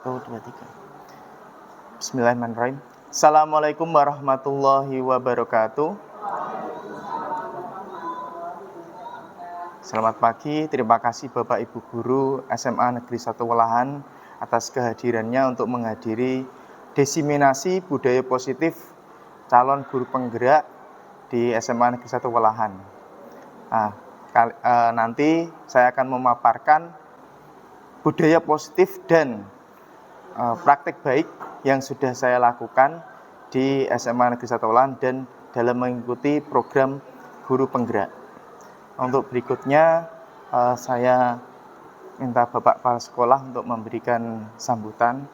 1, 2, 3. Bismillahirrahmanirrahim. Assalamualaikum warahmatullahi wabarakatuh. Selamat pagi, terima kasih Bapak Ibu Guru SMA Negeri 1 Welahan atas kehadirannya untuk menghadiri desiminasi budaya positif calon guru penggerak di SMA Negeri 1 Welahan. Nanti saya akan memaparkan budaya positif dan praktek baik yang sudah saya lakukan di SMA Negeri 1 Welahan dan dalam mengikuti program guru penggerak. Untuk berikutnya saya minta Bapak Kepala Sekolah untuk memberikan sambutan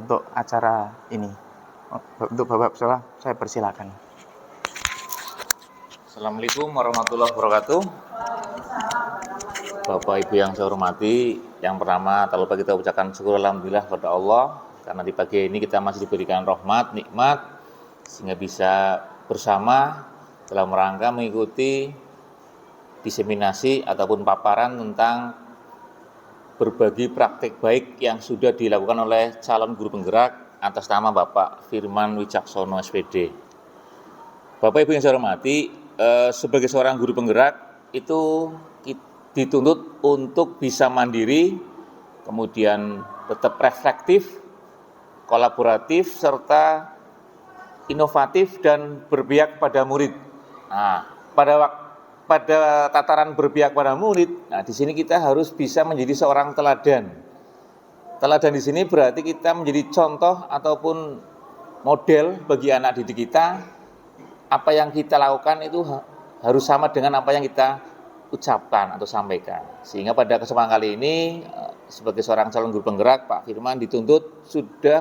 untuk acara ini. Untuk Bapak Sekolah, saya persilakan. Assalamualaikum warahmatullahi wabarakatuh. Bapak Ibu yang saya hormati, yang pertama tak lupa kita ucapkan syukur alhamdulillah kepada Allah karena di pagi ini kita masih diberikan rahmat, nikmat sehingga bisa bersama dalam rangka mengikuti diseminasi ataupun paparan tentang berbagi praktek baik yang sudah dilakukan oleh calon guru penggerak atas nama Bapak Firman Wicaksono SPD. Bapak Ibu yang saya hormati, sebagai seorang guru penggerak itu dituntut untuk bisa mandiri, kemudian tetap reflektif, kolaboratif, serta inovatif dan berpihak pada murid. Nah, pada tataran berpihak pada murid, di sini kita harus bisa menjadi seorang teladan. Teladan di sini berarti kita menjadi contoh ataupun model bagi anak didik kita. Apa yang kita lakukan itu harus sama dengan apa yang kita ucapkan atau sampaikan. Sehingga pada kesempatan kali ini sebagai seorang calon guru penggerak, Pak Firman dituntut sudah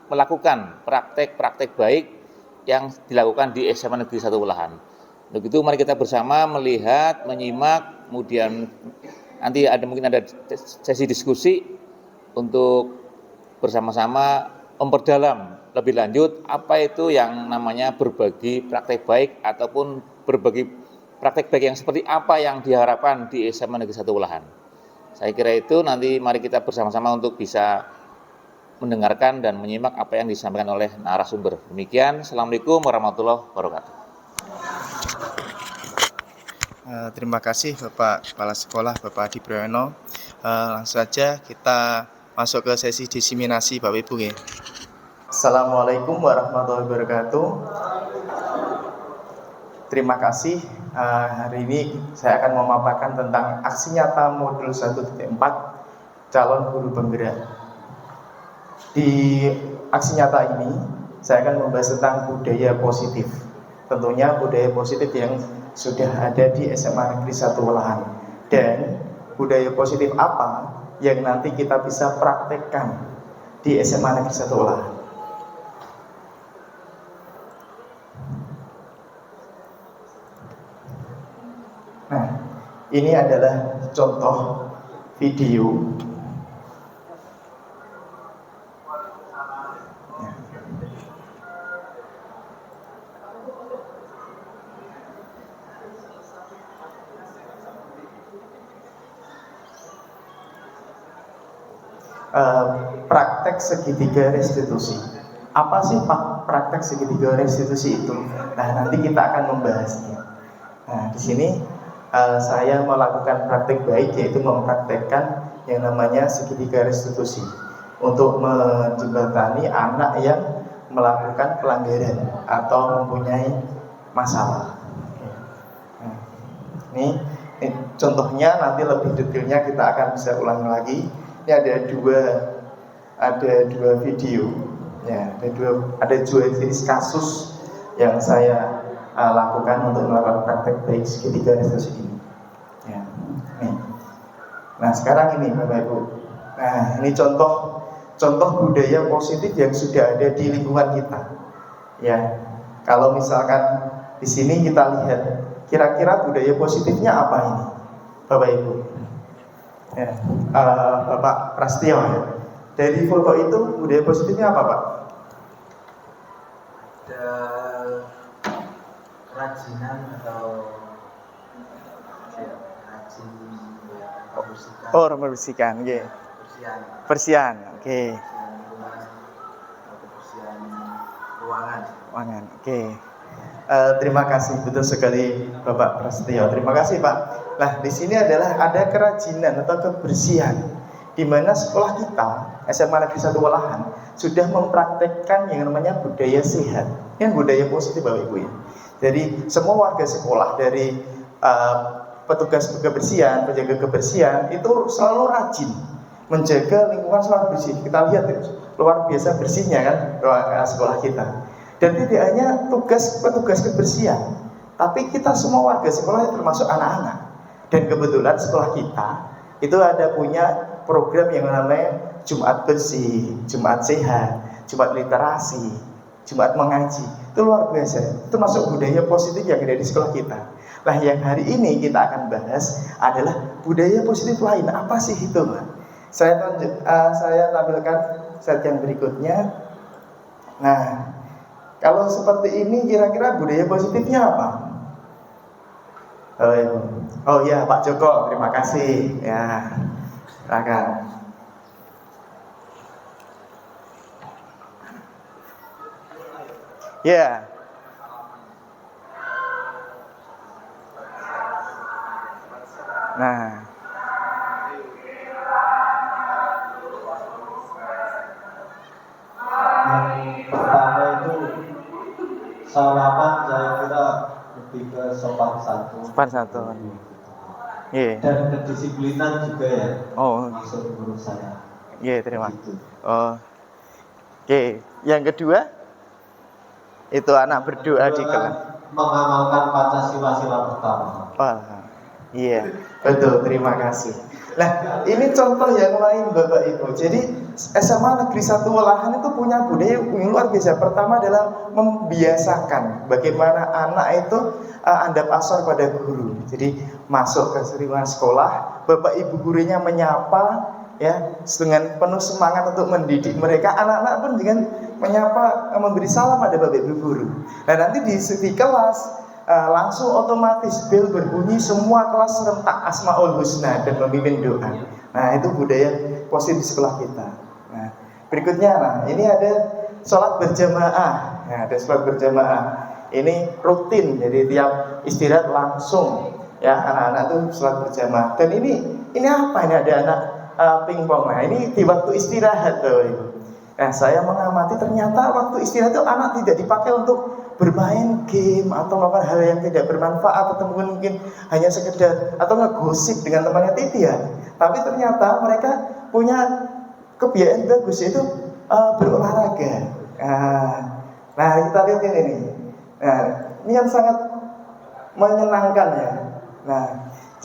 melakukan praktek-praktek baik yang dilakukan di SMA Negeri 1 Welahan. Untuk itu mari kita bersama melihat, menyimak, kemudian nanti mungkin ada sesi diskusi untuk bersama-sama memperdalam lebih lanjut apa itu yang namanya berbagi praktek baik ataupun berbagi praktek baik yang seperti apa yang diharapkan di SMA Negeri 1 Welahan. Saya kira itu nanti mari kita bersama-sama untuk bisa mendengarkan dan menyimak apa yang disampaikan oleh narasumber. Demikian, Assalamualaikum warahmatullahi wabarakatuh. Terima kasih Bapak Kepala Sekolah, Bapak Adi Prayono. Langsung saja kita masuk ke sesi desiminasi Bapak Ibu ya. Assalamualaikum warahmatullahi wabarakatuh. Terima kasih. Hari ini saya akan memaparkan tentang aksi nyata modul 1.4 calon guru penggerak. Di aksi nyata ini saya akan membahas tentang budaya positif. Tentunya budaya positif yang sudah ada di SMA Negeri 1 Welahan. Dan budaya positif apa yang nanti kita bisa praktekkan di SMA Negeri 1 Welahan. Nah, ini adalah contoh video. Praktek segitiga restitusi. Apa sih praktek segitiga restitusi itu? Nah, nanti kita akan membahasnya. Nah, di sini saya melakukan praktek baik, yaitu mempraktekkan yang namanya segitiga restitusi untuk menjembatani anak yang melakukan pelanggaran atau mempunyai masalah. Nah, ini contohnya, nanti lebih detailnya kita akan bisa ulang lagi. Ini ada dua video, ya, ada dua jenis kasus yang saya lakukan untuk melakukan praktek baik segitiga restitusi ini. Ya, nih. Nah, sekarang ini Bapak Ibu. Nah, ini contoh budaya positif yang sudah ada di lingkungan kita. Ya, kalau misalkan di sini kita lihat, kira-kira budaya positifnya apa ini, Bapak Ibu? Ya, Bapak Prastio ya. Dari foto itu budaya positifnya apa, Pak? Ada kerajinan atau rajin membersihkan. Oh, membersihkan, ya. Kebersihan, oke. Kebersihan ruangan. Ruangan, oke. Terima kasih, betul sekali Bapak Prasetyo. Terima kasih Pak. Nah, di sini adalah ada kerajinan atau kebersihan, di mana sekolah kita SMA Negeri 1 Walahan sudah mempraktekkan yang namanya budaya sehat, yang budaya positif Bapak Ibu ya. Jadi semua warga sekolah dari petugas kebersihan, penjaga kebersihan itu selalu rajin menjaga lingkungan selalu bersih. Kita lihat ya, luar biasa bersihnya kan sekolah kita. Dan tidak hanya petugas kebersihan, tapi kita semua warga sekolah termasuk anak-anak. Dan kebetulan sekolah kita itu ada punya program yang namanya Jumat Bersih, Jumat Sehat, Jumat Literasi, Jumat Mengaji. Itu luar biasa. Itu masuk budaya positif yang ada di sekolah kita. Nah, yang hari ini kita akan bahas adalah budaya positif lain. Apa sih itu, Pak? Saya tampilkan slide yang berikutnya. Nah, kalau seperti ini kira-kira budaya positifnya apa? Oh ya, Pak Joko, terima kasih. Ya, silakan. Ya. Nah. Pertama itu salaman, saya kira lebih ke sopan santun. Sopan santun. Iya. Dan kedisiplinan juga ya. Oh. Maksud menurut saya. Iya, terima. Gitu. Oh. Oke, yang kedua itu anak berdoa di kelas. Mengamalkan Pancasila sila pertama. Oh, iya, betul, terima kasih. Nah, ini contoh yang lain Bapak Ibu. Jadi SMA Negeri 1 Walahan itu punya budaya yang luar biasa. Pertama adalah membiasakan bagaimana anak itu andap asor pada guru. Jadi masuk ke lingkungan sekolah, Bapak Ibu gurunya menyapa ya dengan penuh semangat untuk mendidik mereka. Anak-anak pun dengan menyapa, memberi salam pada Bapak Ibu guru. Nah, nanti di kelas langsung otomatis bel berbunyi, semua kelas serentak Asmaul Husna dan memimpin doa. Nah, itu budaya positif di sekolah kita. Nah, berikutnya, ini ada sholat berjamaah. Nah, ada sholat berjamaah. Ini rutin, jadi tiap istirahat langsung ya anak-anak tuh sholat berjamaah. Dan ini apa? Ini ada anak pingpong. Nah, ini di waktu istirahat tuh Ibu. Nah, saya mengamati ternyata waktu istirahat itu anak tidak dipakai untuk bermain game atau melakukan hal yang tidak bermanfaat atau mungkin hanya sekedar atau ngegosip dengan temannya, tidak. Tapi ternyata mereka punya kebiasaan bagus, yaitu berolahraga. Nah, kita lihat ini. Nah, ini yang sangat menyenangkan ya. Nah,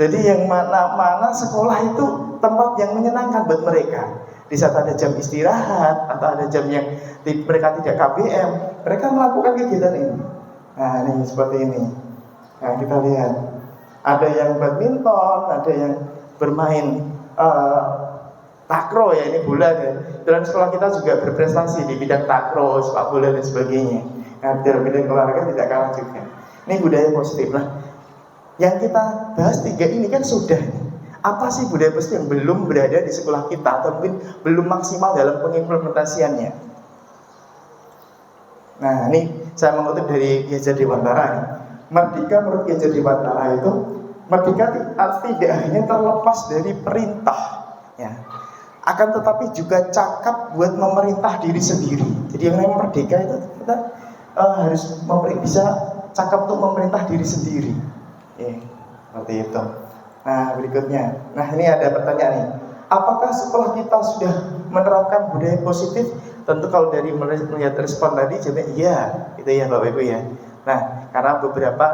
jadi yang mana sekolah itu tempat yang menyenangkan buat mereka. Di saat ada jam istirahat atau ada jam yang mereka tidak KBM, mereka melakukan kegiatan ini. Nah, ini seperti ini. Nah, kita lihat ada yang badminton, ada yang bermain takraw ya, ini bola ya. Dan sekolah kita juga berprestasi di bidang takraw, sepak bola dan sebagainya. Nah, dalam bidang olahraga tidak kalah juga. Ini budaya positif lah. Yang kita bahas 3 ini kan sudah. Apa sih budaya positif yang belum berada di sekolah kita atau mungkin belum maksimal dalam pengimplementasiannya? Nah, ini saya mengutip dari Ki Hajar Dewantara. Merdeka menurut Ki Hajar Dewantara itu, merdeka tidak hanya terlepas dari perintah, ya, akan tetapi juga cakap buat memerintah diri sendiri. Jadi yang namanya merdeka itu kita harus bisa cakap untuk memerintah diri sendiri. Ya, seperti itu. Nah, berikutnya. Nah, ini ada pertanyaan nih. Apakah sekolah kita sudah menerapkan budaya positif? Tentu kalau dari melihat respon tadi jawabnya iya, itu ya Bapak Ibu ya. Nah, karena beberapa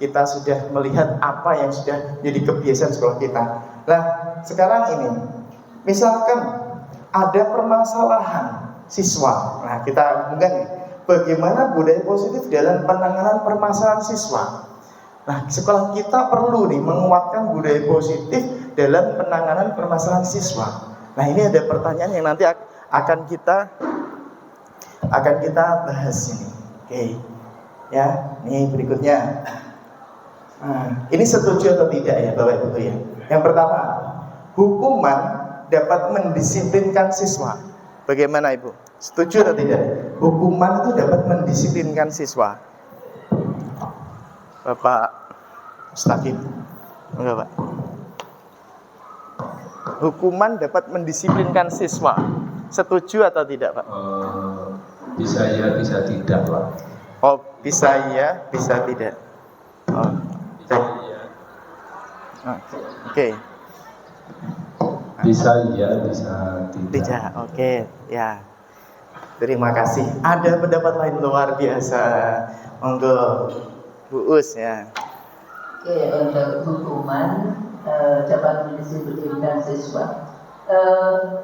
kita sudah melihat apa yang sudah jadi kebiasaan sekolah kita. Nah, sekarang ini misalkan ada permasalahan siswa. Nah, kita bukan bagaimana budaya positif dalam penanganan permasalahan siswa. Nah, sekolah kita perlu nih menguatkan budaya positif dalam penanganan permasalahan siswa. Nah, ini ada pertanyaan yang nanti akan kita bahas ini. Oke. Ya, ini berikutnya. Nah, ini setuju atau tidak ya Bapak Ibu ya? Yang pertama, hukuman dapat mendisiplinkan siswa. Bagaimana Ibu? Setuju atau tidak? Hukuman itu dapat mendisiplinkan siswa. Bapak Mustaqim. Enggak, Pak. Hukuman dapat mendisiplinkan siswa. Setuju atau tidak, Pak? Bisa ya, bisa tidak, Pak. Oh, bisa ya, bisa tidak. Oh, oke. Bisa ya, bisa tidak. Tidak, oke, ya. Terima kasih. Ada pendapat lain luar biasa. Monggo, Bu Us ya. Oke, untuk hukuman dapat mendisiplinkan siswa.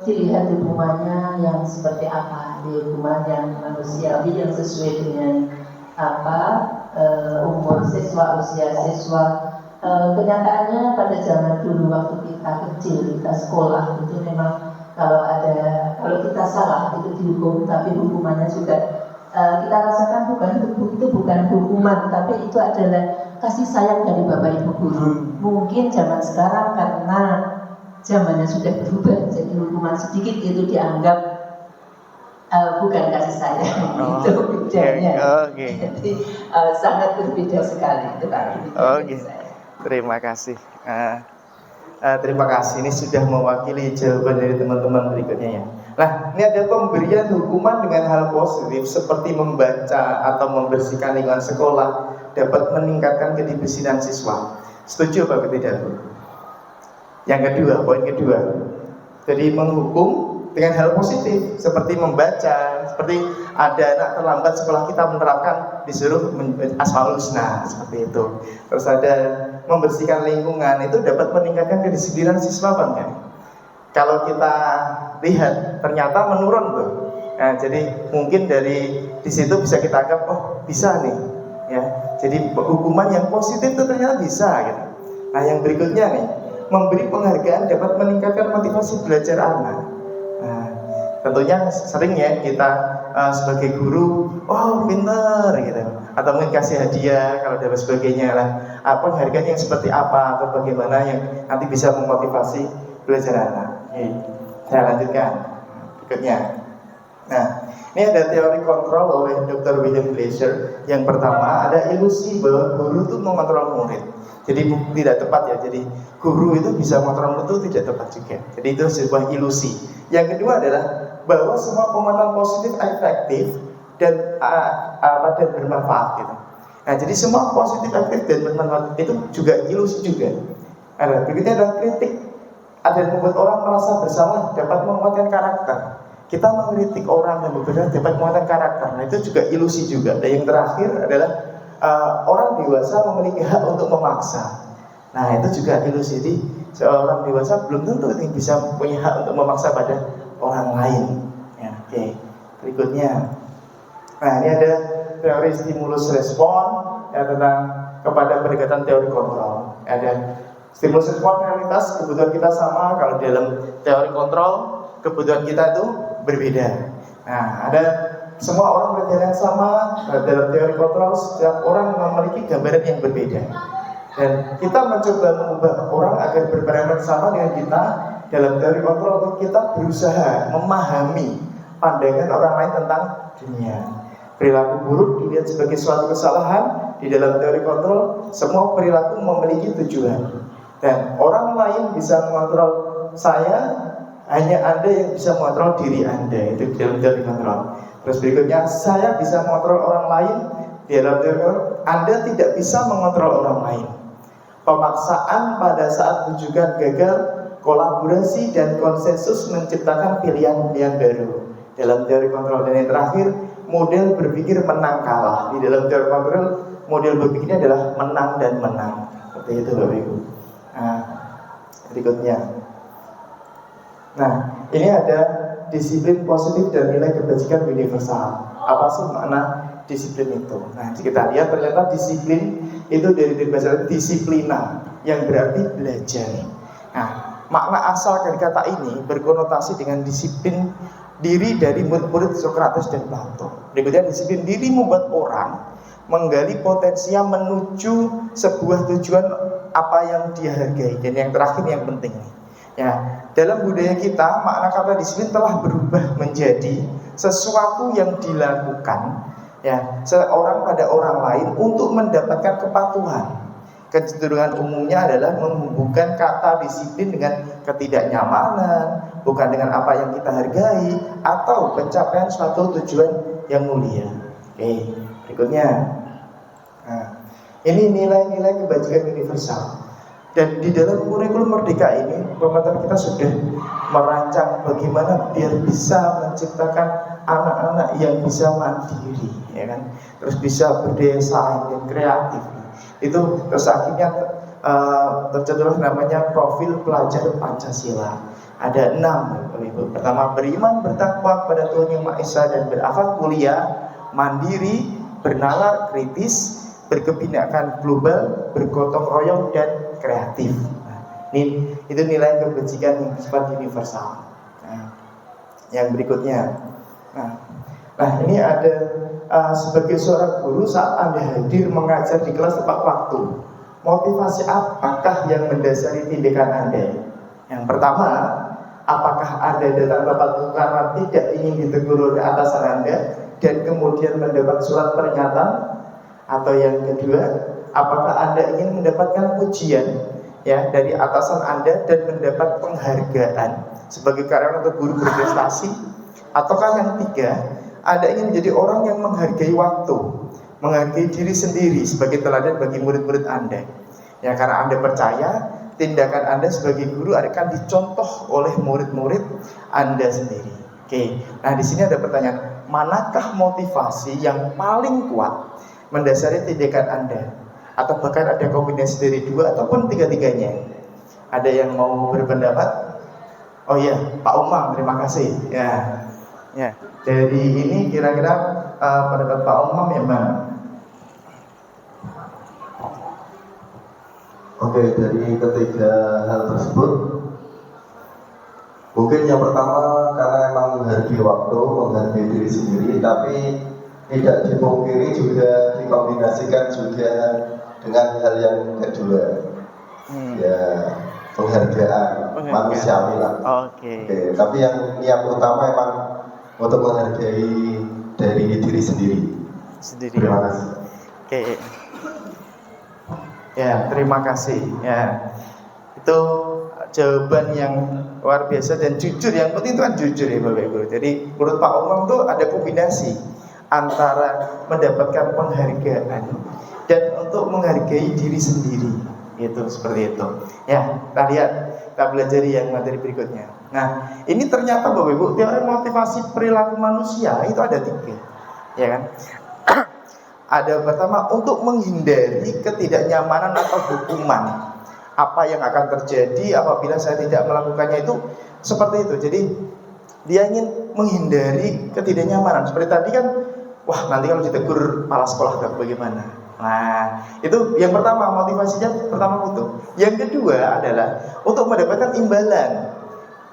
Dilihat hukumannya yang seperti apa, hukuman yang manusiawi yang sesuai dengan apa umur siswa, usia siswa. Kenyataannya pada zaman dulu waktu kita kecil, kita sekolah itu memang kalau kita salah itu dihukum, tapi hukumannya juga kita rasakan itu bukan hukuman, tapi itu adalah kasih sayang dari Bapak Ibu guru. Mungkin zaman sekarang karena zamannya sudah berubah, jadi hukuman sedikit itu dianggap bukan kasih sayang. Itu bedanya. Jadi sangat berbeda sekali itu Pak. Terima kasih. Terima kasih. Ini sudah mewakili jawaban dari teman-teman berikutnya ya. Nah, ini ada pemberian hukuman dengan hal positif seperti membaca atau membersihkan lingkungan sekolah dapat meningkatkan kedisiplinan siswa. Setuju apa tidak, Bu? Yang kedua, poin kedua. Jadi menghukum dengan hal positif seperti membaca, seperti ada anak terlambat sekolah kita menerapkan disuruh asmaul husna seperti itu. Terus ada membersihkan lingkungan itu dapat meningkatkan kedisiplinan siswa kan? Kalau kita lihat ternyata menurun tuh. Nah, jadi mungkin dari di situ bisa kita anggap oh bisa nih ya. Jadi hukuman yang positif itu ternyata bisa gitu. Nah, yang berikutnya nih, memberi penghargaan dapat meningkatkan motivasi belajar anak. Nah, tentunya sering ya kita sebagai guru, oh pintar gitu, atau mungkin kasih hadiah kalau dapat sebagainya lah. Penghargaan yang seperti apa atau bagaimana yang nanti bisa memotivasi belajar anak. Saya lanjutkan berikutnya. Nah, ini ada teori kontrol oleh Dr. William Glasser. Yang pertama ada ilusi bahwa guru itu mengontrol murid. Jadi tidak tepat ya. Jadi guru itu bisa mengontrol murid itu tidak tepat juga. Jadi itu sebuah ilusi. Yang kedua adalah bahwa semua penguatan positif efektif dan bermanfaat gitu. Nah, jadi semua positif efektif dan bermanfaat itu juga ilusi juga. Nah, berikutnya adalah kritik. Ada yang membuat orang merasa bersalah dapat menguatkan karakter. Kita mengkritik orang yang berbeda dapat menguatkan karakter. Nah, itu juga ilusi juga. Dan yang terakhir adalah orang dewasa memiliki hak untuk memaksa. Nah, itu juga ilusi. Jadi seorang dewasa belum tentu bisa punya hak untuk memaksa pada orang lain. Ya, oke. Berikutnya, nah ini ada teori stimulus respon ya, tentang kepada pendekatan teori kontrol. Ada stimulus respon realitas, kebutuhan kita sama. Kalau dalam teori kontrol, kebutuhan kita itu berbeda. Nah, ada semua orang berjalan yang sama. Dalam teori kontrol, setiap orang memiliki gambaran yang berbeda. Dan kita mencoba mengubah orang agar berpandangan sama dengan kita. Dalam teori kontrol, kita berusaha memahami pandangan orang lain tentang dunia. Perilaku buruk dilihat sebagai suatu kesalahan. Di dalam teori kontrol, semua perilaku memiliki tujuan. Dan orang lain bisa mengontrol saya, hanya Anda yang bisa mengontrol diri Anda. Itu dalam teori kontrol. Terus berikutnya, saya bisa mengontrol orang lain. Di dalam teori kontrol, Anda tidak bisa mengontrol orang lain. Pemaksaan pada saat rujukan gagal, kolaborasi dan konsensus menciptakan pilihan-pilihan baru. Dalam teori kontrol. Dan yang terakhir, model berpikir menang kalah. Di dalam teori kontrol, model berpikirnya adalah menang dan menang. Seperti itu Bapak Ibu. Nah, berikutnya. Nah, ini ada disiplin positif dan nilai kebajikan universal. Apa sih makna disiplin itu? Nah, kita lihat ternyata disiplin itu dari bahasa disiplina yang berarti belajar. Nah, makna asal dari kata ini berkonotasi dengan disiplin diri dari murid-murid Sokrates dan Plato. Berikutnya, disiplin diri membuat orang menggali potensinya menuju sebuah tujuan apa yang dia hargai. Dan yang terakhir yang penting nih, Ya, dalam budaya kita makna kata disiplin telah berubah menjadi sesuatu yang dilakukan ya seorang pada orang lain untuk mendapatkan kepatuhan. Kecenderungan umumnya adalah menghubungkan kata disiplin dengan ketidaknyamanan, bukan dengan apa yang kita hargai atau pencapaian suatu tujuan yang mulia. Oke, berikutnya. Nah, ini nilai-nilai kebajikan universal. Dan di dalam kurikulum Merdeka ini, pemerintah kita sudah merancang bagaimana biar bisa menciptakan anak-anak yang bisa mandiri, ya kan, terus bisa berdaya saing dan kreatif. Itu terus akhirnya tercetuslah namanya profil pelajar Pancasila. Ada 6, Ibu. Pertama, beriman bertakwa kepada Tuhan Yang Maha Esa dan berakhlak mulia, mandiri, bernalar, kritis, berkebinekaan global, bergotong royong dan kreatif. Nah, itu nilai kebajikan yang bersifat universal. Nah, yang berikutnya, nah ini ada sebagai seorang guru saat Anda hadir mengajar di kelas tepat waktu, motivasi apakah yang mendasari tindakan Anda? Yang pertama, apakah Anda datang tepat waktu karena tidak ingin ditegur oleh atasan Anda dan kemudian mendapat surat peringatan? Atau yang kedua, apakah Anda ingin mendapatkan pujian ya dari atasan Anda dan mendapat penghargaan sebagai karyawan atau guru berprestasi? Ataukah yang tiga, Anda ingin menjadi orang yang menghargai waktu, menghargai diri sendiri sebagai teladan bagi murid-murid Anda? Ya, karena Anda percaya tindakan Anda sebagai guru akan dicontoh oleh murid-murid Anda sendiri. Oke, nah di sini ada pertanyaan, manakah motivasi yang paling kuat mendasari tindakan Anda? Atau bahkan ada kombinasi dari dua ataupun tiga-tiganya? Ada yang mau berpendapat? Oh iya, Pak Umam, terima kasih. Ya, dari ini kira-kira pendapat Pak Umam yang mana? Oke, dari ketiga hal tersebut, mungkin yang pertama karena emang menghargai waktu, menghargai diri sendiri, tapi tidak dipungkiri juga dikombinasikan juga dengan hal yang kedua, ya penghargaan manusiawi lah. Oke, tapi yang niat utama emang untuk menghargai dari diri sendiri. Terima kasih. Oke. Ya, terima kasih. Ya, itu jawaban yang luar biasa dan jujur. Yang penting itu kan jujur ya Bapak Ibu. Jadi menurut Pak Umam itu ada kombinasi antara mendapatkan penghargaan dan untuk menghargai diri sendiri, itu seperti itu. Ya, kita lihat, kita belajar yang materi berikutnya. Nah, ini ternyata Bapak Ibu, teori motivasi perilaku manusia itu ada 3, ya kan? Ada pertama, untuk menghindari ketidaknyamanan atau hukuman. Apa yang akan terjadi apabila saya tidak melakukannya, itu seperti itu. Jadi dia ingin menghindari ketidaknyamanan. Seperti tadi kan, wah nanti kalau ditegur kepala sekolah bagaimana? Nah, itu yang pertama, motivasinya pertama itu. Yang kedua adalah untuk mendapatkan imbalan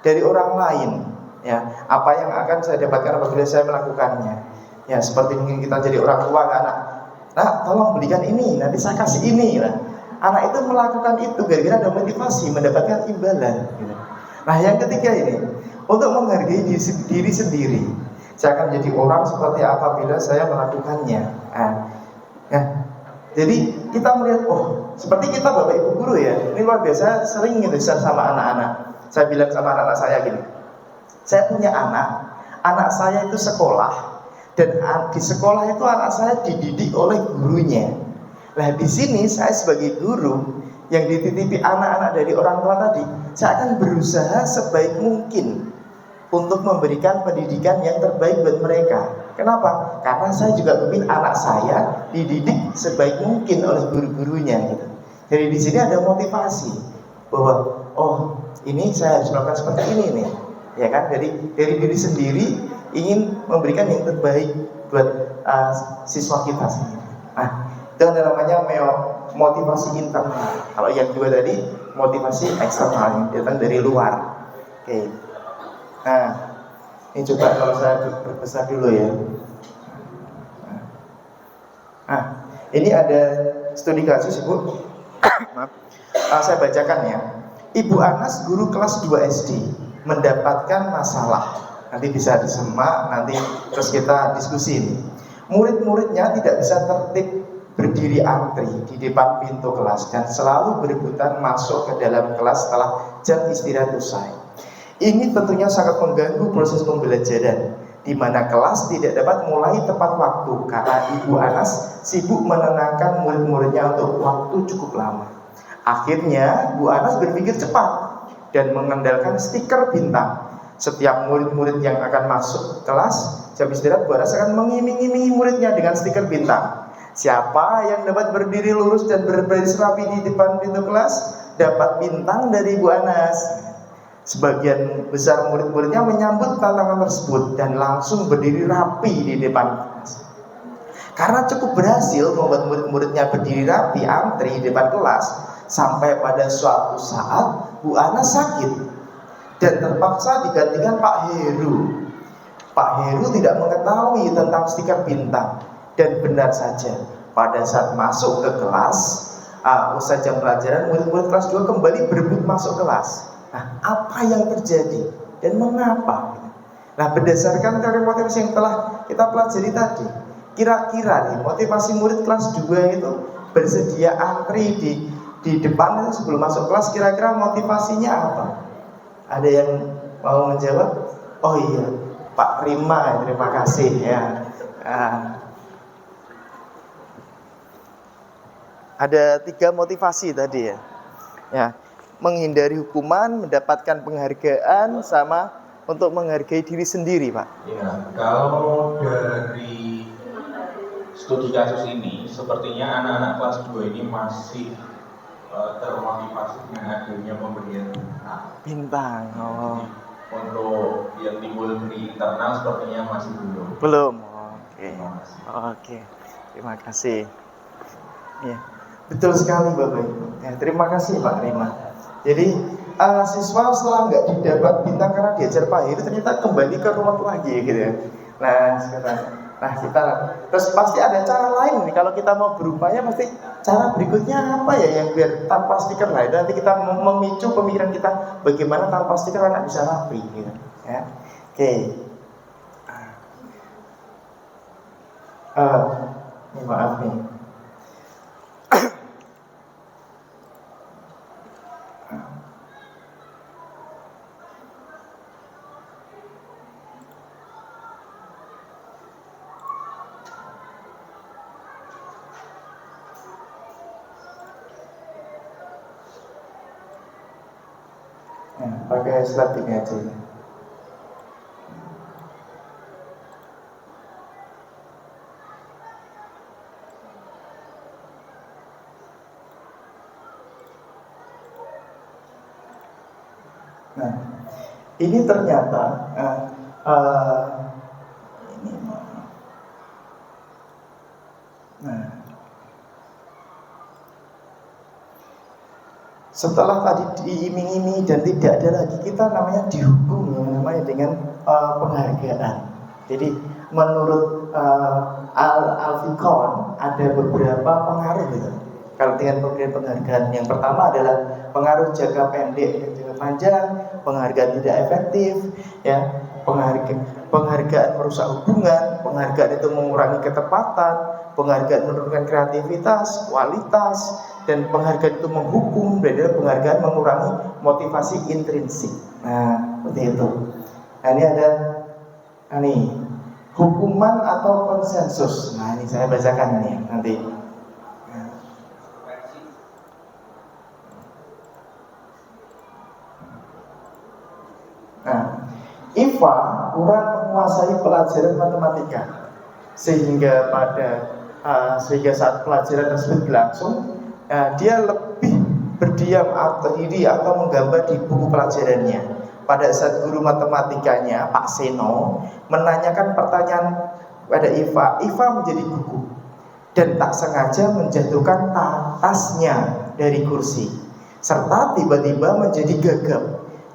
dari orang lain. Ya, apa yang akan saya dapatkan apabila saya melakukannya? Ya, seperti mungkin kita jadi orang tua ke anak, nah tolong belikan ini, nanti saya kasih ini. Nah, anak itu melakukan itu gara-gara ada motivasi mendapatkan imbalan. Gitu. Nah, yang ketiga ini untuk menghargai diri sendiri. Saya akan menjadi orang seperti apa bila saya melakukannya. Nah, jadi kita melihat, oh seperti kita Bapak Ibu guru ya, ini luar biasa sering gitu sama anak-anak. Saya bilang sama anak-anak saya gini, saya punya anak saya itu sekolah. Dan di sekolah itu anak saya dididik oleh gurunya. Nah di sini saya sebagai guru yang dititipi anak-anak dari orang tua tadi, saya akan berusaha sebaik mungkin untuk memberikan pendidikan yang terbaik buat mereka. Kenapa? Karena saya juga ingin anak saya dididik sebaik mungkin oleh guru-gurunya. Gitu. Jadi di sini ada motivasi bahwa oh ini saya harus melakukan seperti ini nih, ya kan? Dari diri sendiri ingin memberikan yang terbaik buat siswa kita sendiri. Nah, itu namanya motivasi internal. Kalau yang dua tadi motivasi eksternal yang datang dari luar. Oke. Nah, ini coba kalau saya berbesar dulu ya. Nah, ini ada studi kasus Ibu. Maaf. Saya bacakan ya. Ibu Anas guru kelas 2 SD mendapatkan masalah. Nanti bisa disemak, nanti terus kita diskusi ini. Murid-muridnya tidak bisa tertib berdiri antri di depan pintu kelas dan selalu berebutan masuk ke dalam kelas setelah jam istirahat usai. Ini tentunya sangat mengganggu proses pembelajaran, di mana kelas tidak dapat mulai tepat waktu karena Ibu Anas sibuk menenangkan murid-muridnya untuk waktu cukup lama. Akhirnya Bu Anas berpikir cepat dan mengandalkan stiker bintang. Setiap murid-murid yang akan masuk kelas jam istirahat, Bu Anas akan mengiming-imingi muridnya dengan stiker bintang. Siapa yang dapat berdiri lurus dan berbaris rapi di depan pintu kelas dapat bintang dari Bu Anas. Sebagian besar murid-muridnya menyambut tantangan tersebut dan langsung berdiri rapi di depan kelas. Karena cukup berhasil membuat murid-muridnya berdiri rapi antri di depan kelas, sampai pada suatu saat Bu Anas sakit dan terpaksa digantikan Pak Heru. Pak Heru tidak mengetahui tentang stiker bintang, dan benar saja pada saat masuk ke kelas, usai jam pelajaran, murid-murid kelas 2 kembali berebut masuk kelas. Nah, apa yang terjadi dan mengapa? Nah, berdasarkan teori motivasi yang telah kita pelajari tadi, kira-kira nih motivasi murid kelas 2 itu bersedia antri di depan itu sebelum masuk kelas, kira-kira motivasinya apa? Ada yang mau menjawab? Oh iya, Pak Rima, terima kasih ya. Ada 3 motivasi tadi ya. Ya, menghindari hukuman, mendapatkan penghargaan, sama untuk menghargai diri sendiri, Pak. Ya, kalau dari studi kasus ini, sepertinya anak-anak kelas 2 ini masih termotivasi dengan adanya pemberian Bintang. Oh. Untuk yang timbul di internal sepertinya masih Belum. Oke. Terima kasih. Ya, betul sekali Bapak Ibu. Ya, terima kasih Pak Rima. Jadi siswa setelah nggak didapat bintang karena diajar Pak Heru, ternyata kembali ke rumah lagi gitu ya. Nah sekarang, kita terus pasti ada cara lain nih kalau kita mau berupaya, pasti cara berikutnya apa ya yang biar tanpa stiker lah. Nanti kita memicu pemikiran kita bagaimana tanpa stiker anak bisa rapi gitu ya. Oke. Maaf nih. Pakai slide ini aja ya. Nah, ini ternyata setelah tadi diiming-imingi dan tidak ada lagi, kita namanya dihukum, namanya dengan penghargaan. Jadi menurut Alfikon ada beberapa pengaruh gitu. Kalau dengan pemberian penghargaan, yang pertama adalah pengaruh jangka pendek dan jangka panjang, penghargaan tidak efektif, ya, penghargaan merusak hubungan, penghargaan itu mengurangi ketepatan, penghargaan menurunkan kreativitas, kualitas, dan penghargaan itu menghukum, dan penghargaan mengurangi motivasi intrinsik. Nah, seperti itu. Nah, ini ada hukuman atau konsensus. Nah, ini saya bacakan nih nanti. Iva kurang menguasai pelajaran matematika sehingga saat pelajaran tersebut berlangsung, dia lebih berdiam atau diri atau menggambar di buku pelajarannya. Pada saat guru matematikanya Pak Seno menanyakan pertanyaan pada Iva menjadi gugup dan tak sengaja menjatuhkan tasnya dari kursi serta tiba-tiba menjadi gagap.